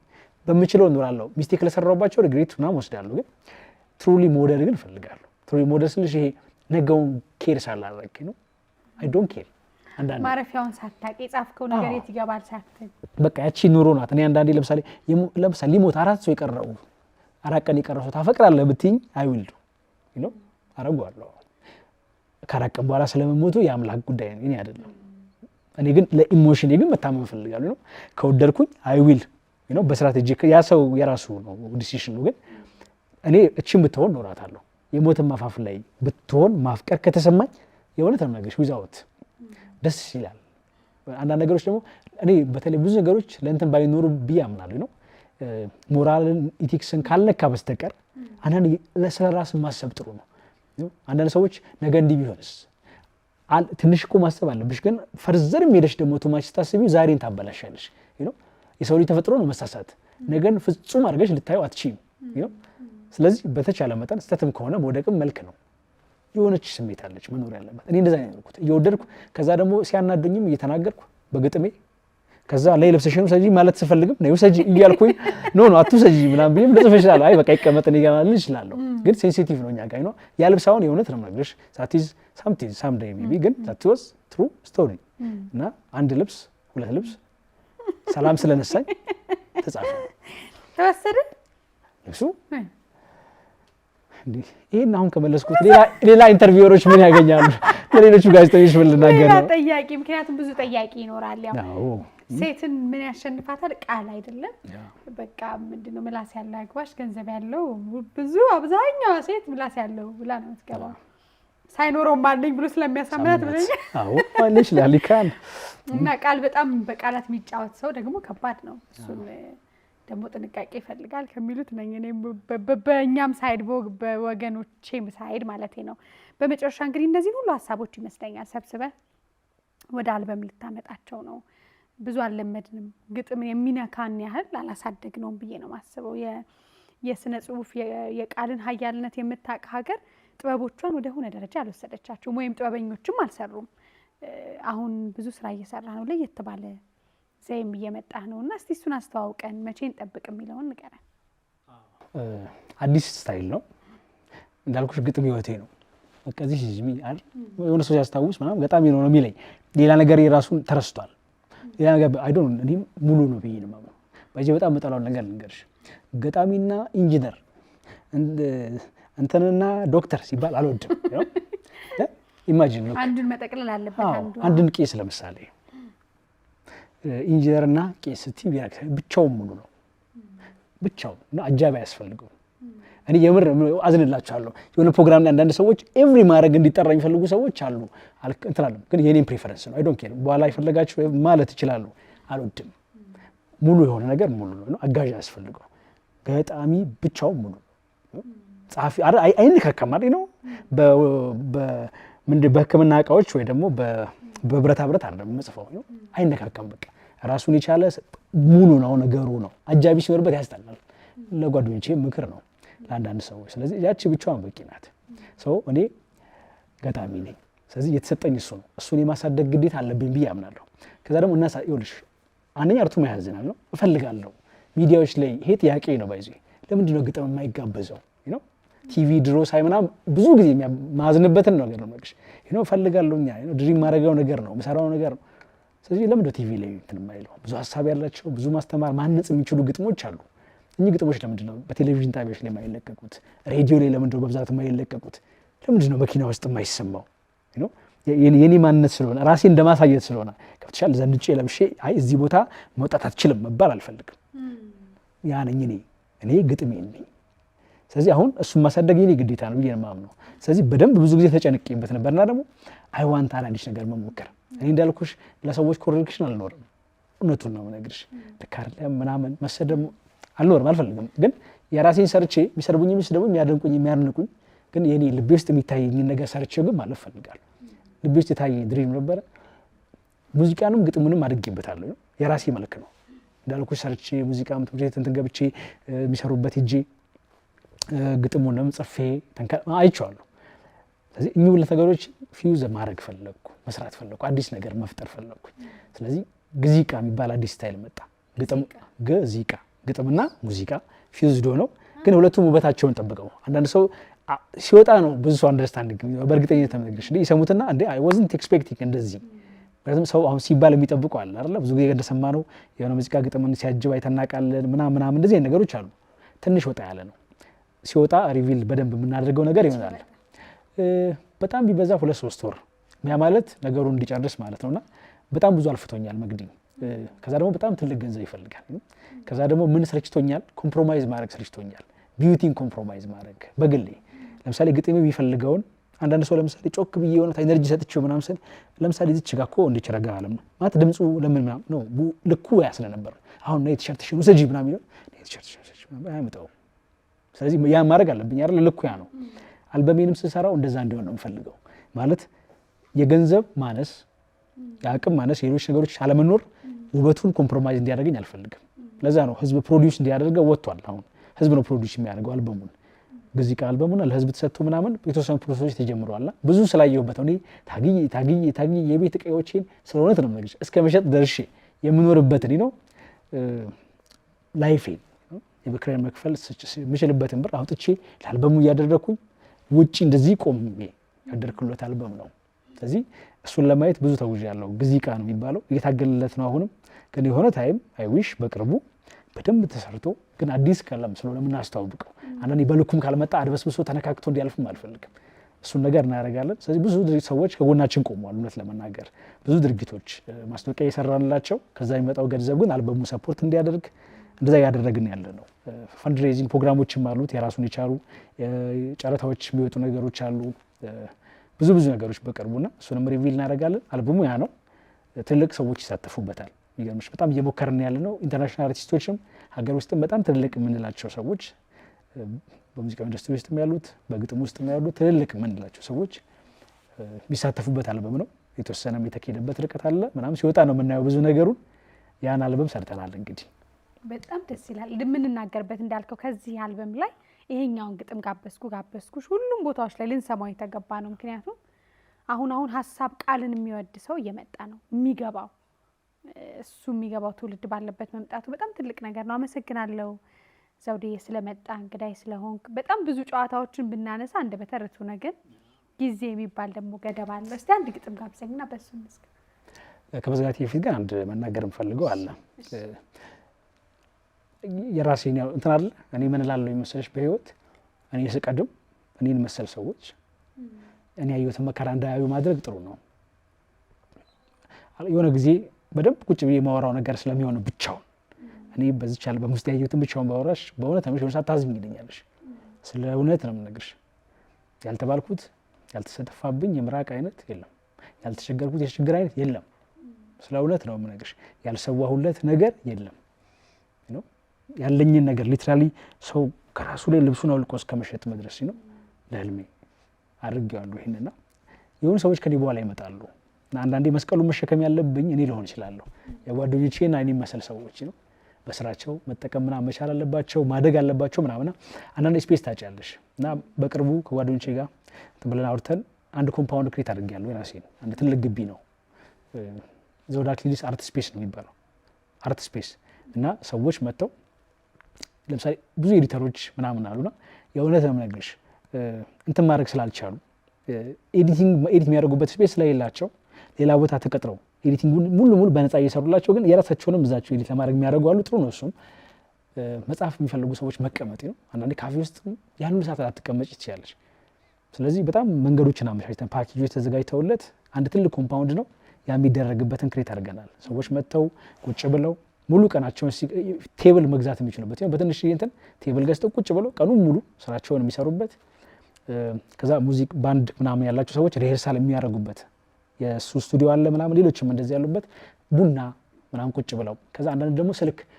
በምችለው እኖራለሁ ሚስቴክ ለሰራውባቸው ሪግሬት ምናምን ወስዳለሁ ግን ትሩሊ ሞዴል ግን እፈልጋለሁ ትሩሊ ሞዴል ስልሽ ይሄ ነገውን ኬር ሳላደርግ ነው አይ ዶንት ኬር አንዳንዴ ማረፊያውን ሳታውቅ የጻፍከው ነገር የት ይገባል ሳትል በቃ ያቺ ኑሮ ናት እኔ አንዳንዴ ለምሳሌ ሊሞት 4 ሰው የቀረው 4 ቀን የቀረው ታፈቅራለህ ብትይኝ አይ ዊል ዱ አረጋለሁ ካራቀም በኋላ ስለመሞቱ የአምላክ ጉዳይ ነው እኔ አይደለም እኔ ግን ለኢሞሽን ግን መታመን ፈልጋለሁ ነው ከወደድኩኝ አይ ዊል በስትራቴጂ ያ ሰው የራሱ ነው ዲሲሽን ነው ግን እኔ እቺም ብትሆን ኖራታለሁ የሞትን ማፋፍ ላይ ብትሆን ማፍቀር ከተሰማኝ የሆነ ተነገርሽ without ደስ ይላል አንዳንድ ነገሮች ደግሞ እኔ በተለይ ብዙ ነገሮች ለእንትን ባይኖሩ ቢያምናለሁ ነው ሞራልን ኢቲክስን ካልነካ በስተቀር አንዳንድ ለራስ ማሰብ ጥሩ ነው አንዳንድ ሰዎች ነገ እንዲህ ቢሆንስ ትንሽ እኮ ማሰብ አለብሽ ግን ፈርዘርም ሄደሽ ደግሞ ቱማች ስታስቢው ዛሬን ታበላሻለሽ የሰው ልጅ ተፈጥሮ ነው መሳሳት ነገን ፍጹም አድርገሽ ልታዩ አትችይም ስለዚህ በተቻለ መጠን ስተትም ከሆነ መውደቅም መልክ ነው የሆነች ስሜት አለች መኖር ያለበት እኔ እንደዛ ነው ያልኩት እየወደድኩ ከዛ ደግሞ ሲያናዱኝም እየተናገርኩ በግጥሜ ከዛ ላይ ለብሰሽም ሰጂ ማለት ስፈልግም ነው ሰጂ እያልኩኝ ኖ አትሰጂ ምናምን ቢም ለጽፈሻል አይ በቃ ይቀመጥ ነው ይገናል ይችላል ግን ሴንሲቲቭ ነው ኛጋይ ነው ያልብሳውን የሆነት ነው ነገርሽ that is something someday maybe ግን that was true story እና አንድ ልብስ ሁለት ልብስ ሰላም ስለነሳኝ ተጻፈ ተወሰደ ልብሱ እንዴ ይሄን አሁን ከመለስኩት ሌላ ኢንተርቪወሮች ምን ያገኛሉ ለሌሎቹ ጋዜጠኞች ምን ልናገር ነው ጠያቂ ምክንያቱም ብዙ ጠያቂ ይኖራል ያው ሴትን ምን ያሸንፋታል ቃል አይደለም በቃ ምንድነው ምላስ ያለው አግባሽ ገንዘብ ያለው ብዙ አብዛኛው ሴት ምላስ ያለው ብላ ነው የምትገባው ሳይኖረው ማለኝ ብሎ ስለሚያሳምናት ብለኝ አዎ ማለሽ ላሊካን እና ቃል በጣም በቃላት የሚጫወት ሰው ደግሞ ከባድ ነው እሱን ደግሞ ጥንቃቄ ይፈልጋል ከሚሉት ነኝ እኔ በእኛም ሳይድ በወገኖቼም ሳይድ ማለት ነው በመጨረሻ እንግዲህ እንደዚህ ሁሉ ሐሳቦች ይመስለኛል ሰብስበ ወደ አልበም ልታመጣቸው ነው ብዙ አልለመድንም ግጥም የሚነካን ያህል አላሳደግነውም ብዬ ነው ማስበው የስነ ጽሁፍ የቃልን ኃያልነት የምታውቅ ሀገር ጥበቦቿን ወደ ሆነ ደረጃ አልወሰደቻቸውም ወይም ጥበበኞችም አልሰሩም አሁን ብዙ ስራ እየሰራ ነው ለየተባለ ዘይም እየመጣ ነውና እስቲ እሱን አስተዋውቀን መቼ እንጠብቅ የሚለውን ንገረን አዲስ ስታይል ነው እንዳልኩሽ ግጥም ህይወቴ ነው በቃ እዚህ ጅሚ አይደል የሆነ ሰው ያስታውስ ምናምን ገጣሚ ነው የሚለኝ ሌላ ነገር የራሱን ተረስቷል ሌላ ነገር አይ ዶንት እኔ ሙሉ ነው ብዬ ነው ማለት ባይጄ በጣም መጣላው ነገር ልንገርሽ ገጣሚና ኢንጂነር እንተንና ዶክተር ሲባል አልወድም ኢማጂን አንዱን መጠቅለል አለበት አንዱን ቄስ ለምሳሌ ኢንጂነርና ቄስ ብቻውን ሙሉ ነው ብቻውን እና አጃቢ ያስፈልገው እኔ የምር አዝንላችኋለሁ የሆነ ፕሮግራም ላይ አንዳንድ ሰዎች ኤቭሪ ማድረግ እንዲጠራ የሚፈልጉ ሰዎች አሉ እንትላለም ግን የኔን ፕሪፈረንስ ነው አይ ዶንት ኬር በኋላ ይፈልጋችሁ ማለት ይችላሉ አልወድም ሙሉ የሆነ ነገር ሙሉ ነው አጋዥ ያስፈልገው ገጣሚ ብቻውን ሙሉ ጻፊ አይነካካም አይደል ነው በህክምና እቃዎች ወይ ደግሞ በብረታ ብረት አይደለም መጽፈው ነው አይነካካም በቃ ራሱን የቻለ ሙሉ ነው ነገሩ ነው አጃቢ ሲኖርበት ያስጠላል ለጓደኞቼ ምክር ነው ለአንዳንድ ሰዎች ስለዚህ ያቺ ብቻዋን በቂ ናት ሰው እኔ ገጣሚ ነኝ ስለዚህ የተሰጠኝ እሱ ነው እሱን የማሳደግ ግዴታ አለብኝ ብዬ አምናለሁ ከዛ ደግሞ እናሳ ይኸውልሽ አንደኛ አርቱ ማያዝናል ነው እፈልጋለሁ ሚዲያዎች ላይ ይሄ ጥያቄ ነው ባይዚ ለምንድን ነው ግጥም የማይጋበዘው you know ቲቪ ድሮ ሳይመና ብዙ ጊዜ ማዝንበትን ነገር ነው ማለት ነው እፈልጋለሁ ኛ ድሪም ማድረገው ነገር ነው መሰራው ነገር ነው ስለዚህ ለምንድን ነው ቲቪ ላይ እንትን የማይለው ብዙ ሐሳብ ያላቸው ብዙ ማስተማር ማነጽ የሚችሉ ግጥሞች አሉ እኚህ ግጥሞች ለምንድን ነው በቴሌቪዥን ጣቢያዎች ላይ የማይለቀቁት ሬዲዮ ላይ ለምንድን ነው በብዛት የማይለቀቁት ለምንድን ነው መኪና ውስጥ የማይሰማው you know የኔ ማንነት ስለሆነ ራሴ እንደማሳየት ስለሆነ ከፍተሻል ዘንጬ ለብሼ አይ እዚህ ቦታ መውጣት አትችልም መባል አልፈልግም ያ ነኝ እኔ ግጥሜ ነኝ ስለዚህ አሁን እሱን ማሳደግ የኔ ግዴታ ነው ብዬ ነው የማምነው ስለዚህ በደንብ ብዙ ጊዜ ተጨንቄበት ነበርና ደግሞ አይ ዋንት አዲስ ነገር መሞከር እኔ እንዳልኩሽ ለሰዎች ኮሬክሽን አልኖርም እውነቱን ነው የምነግርሽ ለካርለ ምናምን መሰደም አልኖርም አልፈልግም ግን የራሴን ሰርቼ የሚሰርቡኝ ደግሞ የሚያደንቁኝ የሚያርንቁኝ ግን የኔ ልቤ ውስጥ የሚታየኝ ነገር ሰርቼ ግን ማለት ፈልጋለሁ ልቤ ውስጥ የታየኝ ድሪም ነበረ ሙዚቃንም ግጥሙንም አድርጌበታለሁ የራሴ መልክ ነው እንዳልኩሽ ሰርቼ ሙዚቃም ትምህርት እንትን ገብቼ የሚሰሩበት ሂጄ ግጥሙንም ጽፌ አይቼዋለሁ ስለዚህ እኚህ ሁለት ነገሮች ፊውዝ ማድረግ ፈለግኩ መስራት ፈለግኩ አዲስ ነገር መፍጠር ፈለግኩ ስለዚህ ግዚቃ የሚባል አዲስ ስታይል መጣ ግጥምና ሙዚቃ ፊውዝድ ሆነው ግን ሁለቱም ውበታቸውን ጠብቀው አንዳንድ ሰው ሲወጣ ነው ብዙ ሰው አንደርስታንዲንግ በእርግጠኝነት ተመግሽ ይሰሙትና እንዴ አይ ዋዝንት ኤክስፔክቲንግ እንደዚህ ምክንያቱም ሰው አሁን ሲባል የሚጠብቀው አለ አይደል ብዙ ጊዜ እንደሰማ ነው የሆነ ሙዚቃ ግጥምን ሲያጅብ አይተናቃለን ምናምን እንደዚህ ነገሮች አሉ ትንሽ ወጣ ያለ ነው ሲወጣ ሪቪል በደንብ የምናደርገው ነገር ይሆናል በጣም ቢበዛ 2-3 ወር ያ ማለት ነገሩን እንዲጨርስ ማለት ነውና በጣም ብዙ አልፍቶኛል መግዲኝ ከዛ ደግሞ በጣም ትልቅ ገንዘብ ይፈልጋል ከዛ ደግሞ ምን ሰልችቶኛል ኮምፕሮማይዝ ማድረግ ሰልችቶኛል ቢዩቲን ኮምፕሮማይዝ ማድረግ በግሌ ለምሳሌ ግጥም የሚፈልገውን አንዳንድ ሰው ለምሳሌ ጮክ ብዬ የሆነ ኤነርጂ ሰጥቼው ምናምን ስል ለምሳሌ እዚህ ጋር እኮ እንደ ቸረጋ አለም ነው ማለት ድምጹ ለምን ምናምን ነው ልኩ ያስለ ነበር አሁን ነው ቲሸርትሽን ውሰጂ ምናምን ይለው ቲሸርትሽን ውሰጂ ምናምን አይመጣው ስለዚህ ያ ማድረግ አለብኝ አይደል ልኩ ያ ነው አልበሜንም ስሰራው እንደዛ እንዲሆን ነው የምፈልገው ማለት የገንዘብ ማነስ የአቅም ማነስ የሌሎች ነገሮች አለመኖር ውበቱን ኮምፕሮማይዝ እንዲያደርገኝ አልፈልግም ለዛ ነው ህዝብ ፕሮዲዩስ እንዲያደርገው ወጥቷል አሁን ህዝብ ነው ፕሮዲዩስ የሚያደርገው አልበሙን ግዚቃ አልበሙን ለህዝብ ተሰጥቶ ምናምን የተወሰኑ ፕሮሰሶች ተጀምረዋልና ብዙ ስላየሁበት ነው ታግዬ የቤት እቃዎችን ስለሆነት ነው ማለት እስከ መሸጥ ደርሼ የምኖርበት ነው ላይፌ የበክሬን መክፈል ምሽልበትን ብር አውጥቼ ለአልበሙ ያደረኩኝ ውጪ እንደዚህ ቆሜ ያደርኩለት አልበም ነው ስለዚህ እሱን ለማየት ብዙ ተውዣለሁ ግዚቃ ነው የሚባለው እየታገለለት ነው አሁንም ግን የሆነ ታይም አይ ዊሽ በቅርቡ በደንብ ተሰርቶ ግን አዲስ ቀለም ስለሆነ ምን አስተዋውቀው አንዳንዴ በልኩም ካልመጣ አድበስብሶ ተነካክቶ እንዲያልፍም አልፈልግም እሱን ነገር እናደርጋለን ስለዚህ ብዙ ሰዎች ከጎናችን ቆመዋል እውነት ለመናገር ብዙ ድርጅቶች ማስታወቂያ የሰራንላቸው ከዛ የሚመጣው ገንዘብ ግን አልበሙ ሰፖርት እንዲያደርግ እንደዛ ያደረግን ያለ ነው ፈንድሬዚንግ ፕሮግራሞችም አሉት የራሱን የቻሉ ጨረታዎች የሚወጡ ነገሮች አሉ ብዙ ነገሮች በቅርቡና እሱንም ሪቪል እናደርጋለን አልበሙ ያ ነው ትልቅ ሰዎች ይሳተፉበታል ይገርምሽ በጣም እየሞከርን ያለ ነው ኢንተርናሽናል አርቲስቶችም ሀገር ውስጥም በጣም ትልልቅ የምንላቸው ሰዎች በሙዚቃ ኢንዱስትሪ ውስጥም ያሉት በግጥም ውስጥም ያሉት ትልልቅ የምንላቸው ሰዎች የሚሳተፉበት አልበም ነው የተወሰነም የተካሄደበት ርቀት አለ ምናምን ሲወጣ ነው የምናየው ብዙ ነገሩን ያን አልበም ሰርተናል እንግዲህ በጣም ደስ ይላል እንደምንናገርበት እንዳልከው ከዚህ አልበም ላይ ይሄኛውን ግጥም ጋበስኩሽ ሁሉም ቦታዎች ላይ ልንሰማው የተገባ ነው ምክንያቱም አሁን ሐሳብ ቃልን የሚወድ ሰው እየመጣ ነው የሚገባው እሱ የሚገባው ትውልድ ባለበት መምጣቱ በጣም ትልቅ ነገር ነው አመሰግናለሁ ዘውዴ ስለመጣ እንግዳይ ስለሆንክ በጣም ብዙ ጨዋታዎችን ብናነሳ እንደ በተረቱ ነገር ጊዜ የሚባል ደግሞ ገደብ አለ እስቲ አንድ ግጥም ጋብዘኝና በሱ እንስከ ከመዝጋቴ በፊት ግን አንድ መናገር እንፈልገው አለ የራሴን ያው እንትን አይደል እኔ ምን እላለሁ ይመስልሽ በህይወት እኔ ስቀድም እኔን መሰል ሰዎች እኔ ያየሁትን መከራ እንዳያዩ ማድረግ ጥሩ ነው። የሆነ ጊዜ በደንብ ቁጭ ብዬ የማወራው ነገር ስለሚሆን ብቻውን እኔ በዚህ ቻል በሙስጥ ያየሁትን ብቻውን ባወራሽ በእውነት ተመሽ ሆነ ሳታዝኝ ይለኛልሽ። ስለ እውነት ነው የምነግርሽ። ያልተባልኩት ያልተሰጠፋብኝ የምራቅ አይነት የለም፣ ያልተቸገርኩት የችግር አይነት የለም። ስለ እውነት ነው የምነግርሽ። ያልሰዋሁለት ነገር የለም። ነው ያለኝን ነገር ሊትራሊ ሰው ከራሱ ላይ ልብሱን አውልቆ እስከመሸጥ መድረስ ነው ለህልሜ አድርጌዋለሁ። ይሄንና የሆኑ ሰዎች ከኔ በኋላ ይመጣሉ እና አንዳንዴ መስቀሉን መሸከም ያለብኝ እኔ ልሆን እችላለሁ። የጓደኞቼና እኔ መሰል ሰዎች ነው በስራቸው መጠቀም ምናምን መቻል አለባቸው፣ ማደግ አለባቸው ምናምን። አንዳንዴ ስፔስ ታጫለሽ እና በቅርቡ ከጓደኞቼ ጋር ብለን አውርተን አንድ ኮምፓውንድ ክሬት አድርጌያለሁ የራሴን። አንድ ትልቅ ግቢ ነው ዘውድ አክሊሊስ አርት ስፔስ ነው የሚባለው፣ አርት ስፔስ እና ሰዎች መጥተው ለምሳሌ ብዙ ኤዲተሮች ምናምን አሉና የእውነት ነው የምነግርሽ እንትን ማድረግ ስላልቻሉ ኤዲት የሚያደርጉበት ስፔስ ስለሌላቸው ሌላ ቦታ ተቀጥረው ኤዲቲንጉን ሙሉ በነፃ እየሰሩላቸው ግን የራሳቸውንም እዛቸው ኤዲት ለማድረግ የሚያደርጉ አሉ። ጥሩ ነው እሱም። መጽሐፍ የሚፈልጉ ሰዎች መቀመጥ ነው። አንዳንዴ ካፌ ውስጥ ያንን ሰዓት አትቀመጭ ትችላለች። ስለዚህ በጣም መንገዶችን አመቻችተን ፓኬጆች ተዘጋጅተውለት አንድ ትልቅ ኮምፓውንድ ነው ያ የሚደረግበትን ክሬት አድርገናል። ሰዎች መጥተው ቁጭ ብለው ሙሉ ቀናቸውን ቴብል መግዛት የሚችሉበት ነው። በትንሽ እንትን ቴብል ገዝተው ቁጭ ብለው ቀኑን ሙሉ ስራቸውን የሚሰሩበት፣ ከዛ ሙዚክ ባንድ ምናምን ያላቸው ሰዎች ሪሄርሳል የሚያደርጉበት የሱ ስቱዲዮ አለ ምናምን፣ ሌሎችም እንደዚህ ያሉበት ቡና ምናምን ቁጭ ብለው፣ ከዛ አንዳንድ ደግሞ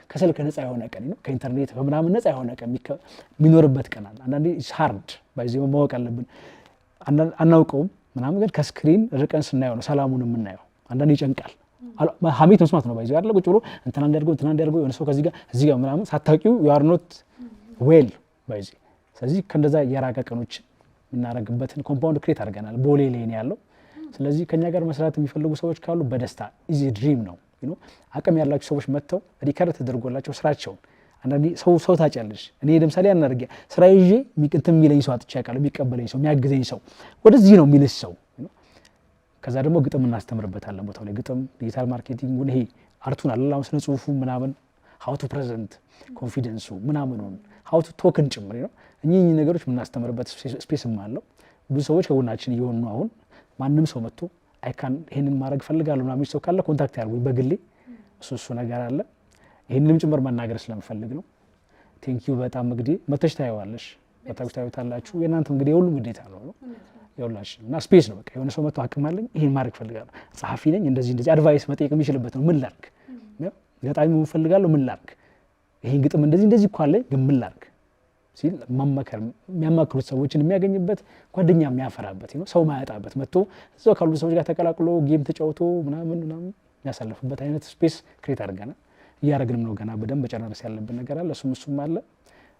ከስልክ ነፃ የሆነ ቀን ነው ከኢንተርኔት በምናምን ነፃ የሆነ ቀን የሚኖርበት ቀን አለ። አንዳንዴ ሃርድ ባይዘው ማወቅ አለብን። አናውቀውም ምናምን ግን ከስክሪን ርቀን ስናየው ነው ሰላሙን የምናየው። አንዳንዴ ይጨንቃል። ሀሜት መስማት ነው ባይዘው አይደለ? ቁጭ ብሎ እንትና እንዲያርገው የሆነ ሰው ከዚህ ጋር ምናምን ሳታውቂው you are not well ባይዘው። ስለዚህ ከእንደዛ የራቀ ቀኖች የምናደርግበትን ኮምፓውንድ ክሬት አድርገናል። ቦሌ ላይ ነው ያለው። ስለዚህ ከኛ ጋር መስራት የሚፈልጉ ሰዎች ካሉ በደስታ ኢዚ ድሪም ነው አቅም ያላቸው ሰዎች መጥተው ሪከርድ ተደርጎላቸው ስራቸውን አንዳንዴ ሰው ታጫለሽ። እኔ ለምሳሌ ያናርገ ስራ ይዤ እንትን የሚለኝ ሰው አጥቼ አውቃለሁ። የሚቀበለኝ ሰው የሚያግዘኝ ሰው ወደዚህ ነው የሚልሽ ሰው። ከዛ ደግሞ ግጥም እናስተምርበታለን ቦታው ላይ ግጥም፣ ዲጂታል ማርኬቲንግ ይሄ አርቱን አላላም ስነ ጽሁፉ ምናምን how to present ኮንፊደንሱ ምናምኑን how to talk ጭምር ነው። እኚህ ነገሮች የምናስተምርበት ስፔስም አለው። ብዙ ሰዎች ከጎናችን እየሆኑ አሁን ማንም ሰው መጥቶ አይካን ይሄንን ማድረግ ፈልጋለሁ ምናምን ሰው ካለ ኮንታክት ያርጉኝ በግሌ። እሱ ነገር አለ። ይሄንንም ጭምር መናገር ስለምፈልግ ነው። ቴንክ ዩ በጣም እንግዲህ መተሽ ታዩዋለሽ፣ ታዩታላችሁ። የእናንተም እንግዲህ የሁሉም ግዴታ ነው ያውላችሁ እና ስፔስ ነው። በቃ የሆነ ሰው መጥቶ አቅም አለኝ ይሄን ማድረግ ፈልጋለሁ፣ ጸሐፊ ነኝ፣ እንደዚህ አድቫይስ መጠየቅ የሚችልበት ነው። ምን ላድርግ፣ ገጣሚ መሆን ፈልጋለሁ፣ ምን ላድርግ፣ ይሄን ግጥም እንደዚህ እኮ አለኝ ግን ምን ላድርግ ሲል ማማከር የሚያማክሩት ሰዎችን የሚያገኝበት ጓደኛ የሚያፈራበት ነው። ሰው ማያጣበት መጥቶ እዛው ካሉ ሰዎች ጋር ተቀላቅሎ ጌም ተጫውቶ ምናምን የሚያሳልፍበት አይነት ስፔስ ክሬት አድርገናል። እያደረግንም ነው። ገና በደንብ መጨረስ ያለብን ነገር አለ። እሱም አለ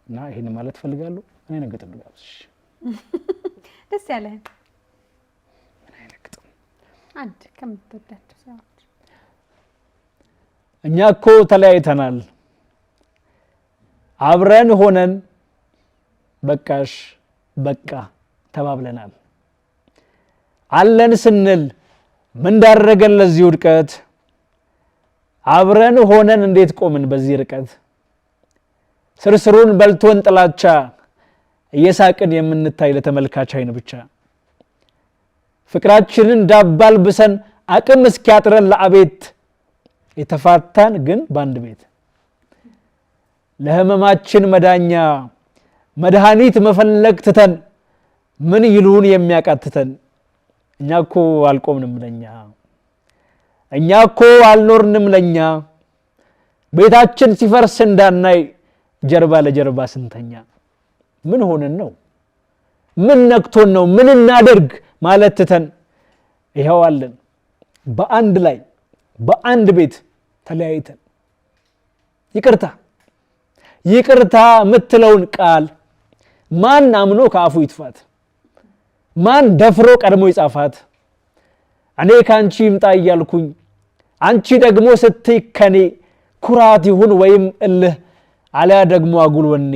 እና ይሄን ማለት ፈልጋለሁ። እኔ ነገጥም ልጋብዝሽ ደስ ያለህ ምን አይነት ግጥም አንድ ከምትወዳቸው ሰዎች። እኛ እኮ ተለያይተናል አብረን ሆነን በቃሽ በቃ ተባብለናል። አለን ስንል ምን ዳረገን ለዚህ ውድቀት? አብረን ሆነን እንዴት ቆምን በዚህ ርቀት? ስርስሩን በልቶን ጥላቻ እየሳቅን የምንታይ ለተመልካች አይን ብቻ። ፍቅራችንን ዳባል ብሰን አቅም እስኪያጥረን ለአቤት የተፋታን ግን በአንድ ቤት። ለህመማችን መዳኛ መድኃኒት መፈለግ ትተን ምን ይሉን የሚያቃትተን። እኛ እኮ አልቆምንም ለኛ፣ እኛ እኮ አልኖርንም ለኛ። ቤታችን ሲፈርስ እንዳናይ ጀርባ ለጀርባ ስንተኛ። ምን ሆነን ነው ምን ነክቶን ነው ምን እናደርግ ማለት ትተን ይኸው አለን በአንድ ላይ በአንድ ቤት ተለያይተን። ይቅርታ የምትለውን ቃል ማን አምኖ ከአፉ ይጥፋት? ማን ደፍሮ ቀድሞ ይጻፋት? እኔ ካንቺ ይምጣ እያልኩኝ አንቺ ደግሞ ስትይ ከኔ ኩራት ይሁን ወይም እልህ አልያ ደግሞ አጉል ወኔ።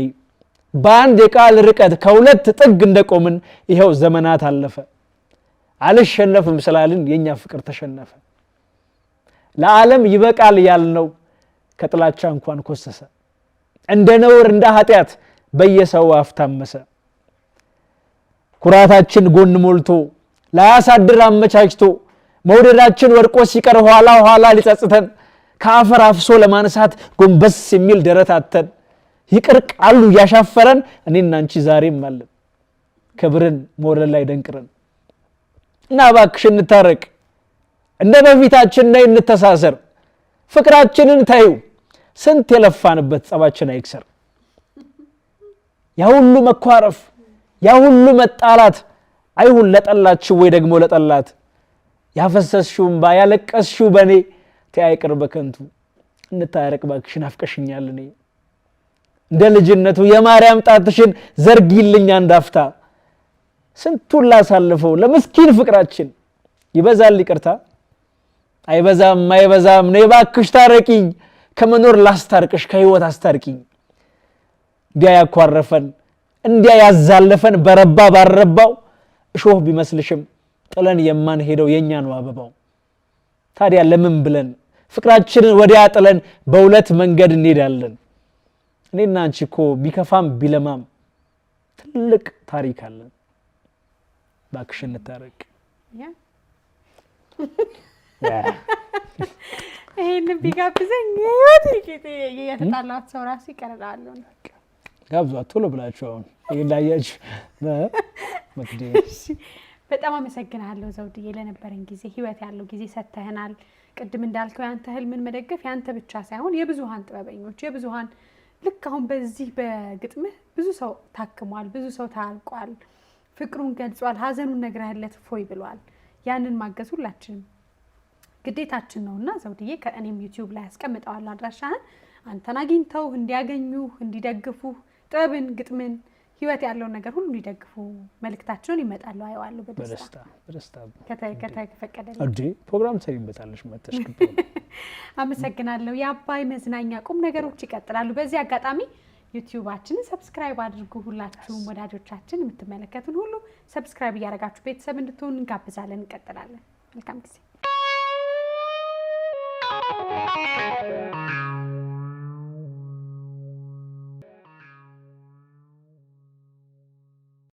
በአንድ የቃል ርቀት ከሁለት ጥግ እንደቆምን ይኸው ዘመናት አለፈ። አልሸነፍም ስላልን የኛ ፍቅር ተሸነፈ። ለዓለም ይበቃል ያልነው ከጥላቻ እንኳን ኮሰሰ። እንደ ነውር እንደ ኃጢያት በየሰው አፍታመሰ። ኩራታችን ጎን ሞልቶ ላያሳድር አመቻችቶ መውደዳችን ወድቆ ሲቀር ኋላ ኋላ ሊጸጽተን ከአፈር አፍሶ ለማንሳት ጎንበስ የሚል ደረታተን ይቅር ቃሉ ያሻፈረን እኔና አንቺ ዛሬም አለን ክብርን ሞረል ላይ ደንቅረን እና እባክሽ እንታረቅ እንደ በፊታችን ነይ እንተሳሰር ፍቅራችንን ታዩ ስንት የለፋንበት ጸባችን አይክሰር ያ ሁሉ መኳረፍ ያ ሁሉ መጣላት አይሁን ለጠላችሁ ወይ ደግሞ ለጠላት ያፈሰስሽው እንባ ያለቀስሽው በኔ ተያይቅር በከንቱ እንታረቅ እባክሽን አፍቀሽኛል እኔ እንደ ልጅነቱ የማርያም ጣትሽን ዘርጊልኝ አንዳፍታ ስንቱን ላሳልፈው ለምስኪን ፍቅራችን ይበዛል ይቅርታ አይበዛም ነይ እባክሽ ታረቂኝ ከመኖር ላስታርቅሽ ከህይወት አስታርቂኝ እንዲያ ያኳረፈን እንዲያ ያዛለፈን በረባ ባረባው እሾህ ቢመስልሽም ጥለን የማን ሄደው የኛ ነው አበባው ታዲያ ለምን ብለን ፍቅራችንን ወዲያ ጥለን በሁለት መንገድ እንሄዳለን እኔና አንቺ እኮ ቢከፋም ቢለማም ትልቅ ታሪክ አለን እባክሽ እንታረቅ ይሄን ቢጋብዘኝ ወጥቂት የተጣላው ሰው ራሱ ይቀርላል ጋብዟት ቶሎ ብላችሁ አሁን ይላያች እሺ በጣም አመሰግናለሁ ዘውድዬ ለነበረን ጊዜ ህይወት ያለው ጊዜ ሰተህናል ቅድም እንዳልከው ያንተ ህልምን መደገፍ ያንተ ብቻ ሳይሆን የብዙሃን ጥበበኞች የብዙሃን ልክ አሁን በዚህ በግጥምህ ብዙ ሰው ታክሟል ብዙ ሰው ታልቋል ፍቅሩን ገልጿል ሀዘኑን ነግረህለት ፎይ ብሏል ያንን ማገዝ ሁላችንም ግዴታችን ነውና ዘውድዬ ከእኔም ዩቲዩብ ላይ አስቀምጠዋል አድራሻህን አንተን አግኝተው እንዲያገኙ እንዲደግፉ ጥበብን ግጥምን ህይወት ያለው ነገር ሁሉ እንዲደግፉ መልእክታቸውን ይመጣሉ አይዋለሁ በደስታ ከተፈቀደልኝ አዲ ፕሮግራም ሰሪበታለሽ መተሽ አመሰግናለሁ የአባይ መዝናኛ ቁም ነገሮች ይቀጥላሉ በዚህ አጋጣሚ ዩቲዩባችንን ሰብስክራይብ አድርጉ ሁላችሁም ወዳጆቻችን የምትመለከቱን ሁሉ ሰብስክራይብ ያደርጋችሁ ቤተሰብ እንድትሆኑ እንጋብዛለን እንቀጥላለን መልካም ጊዜ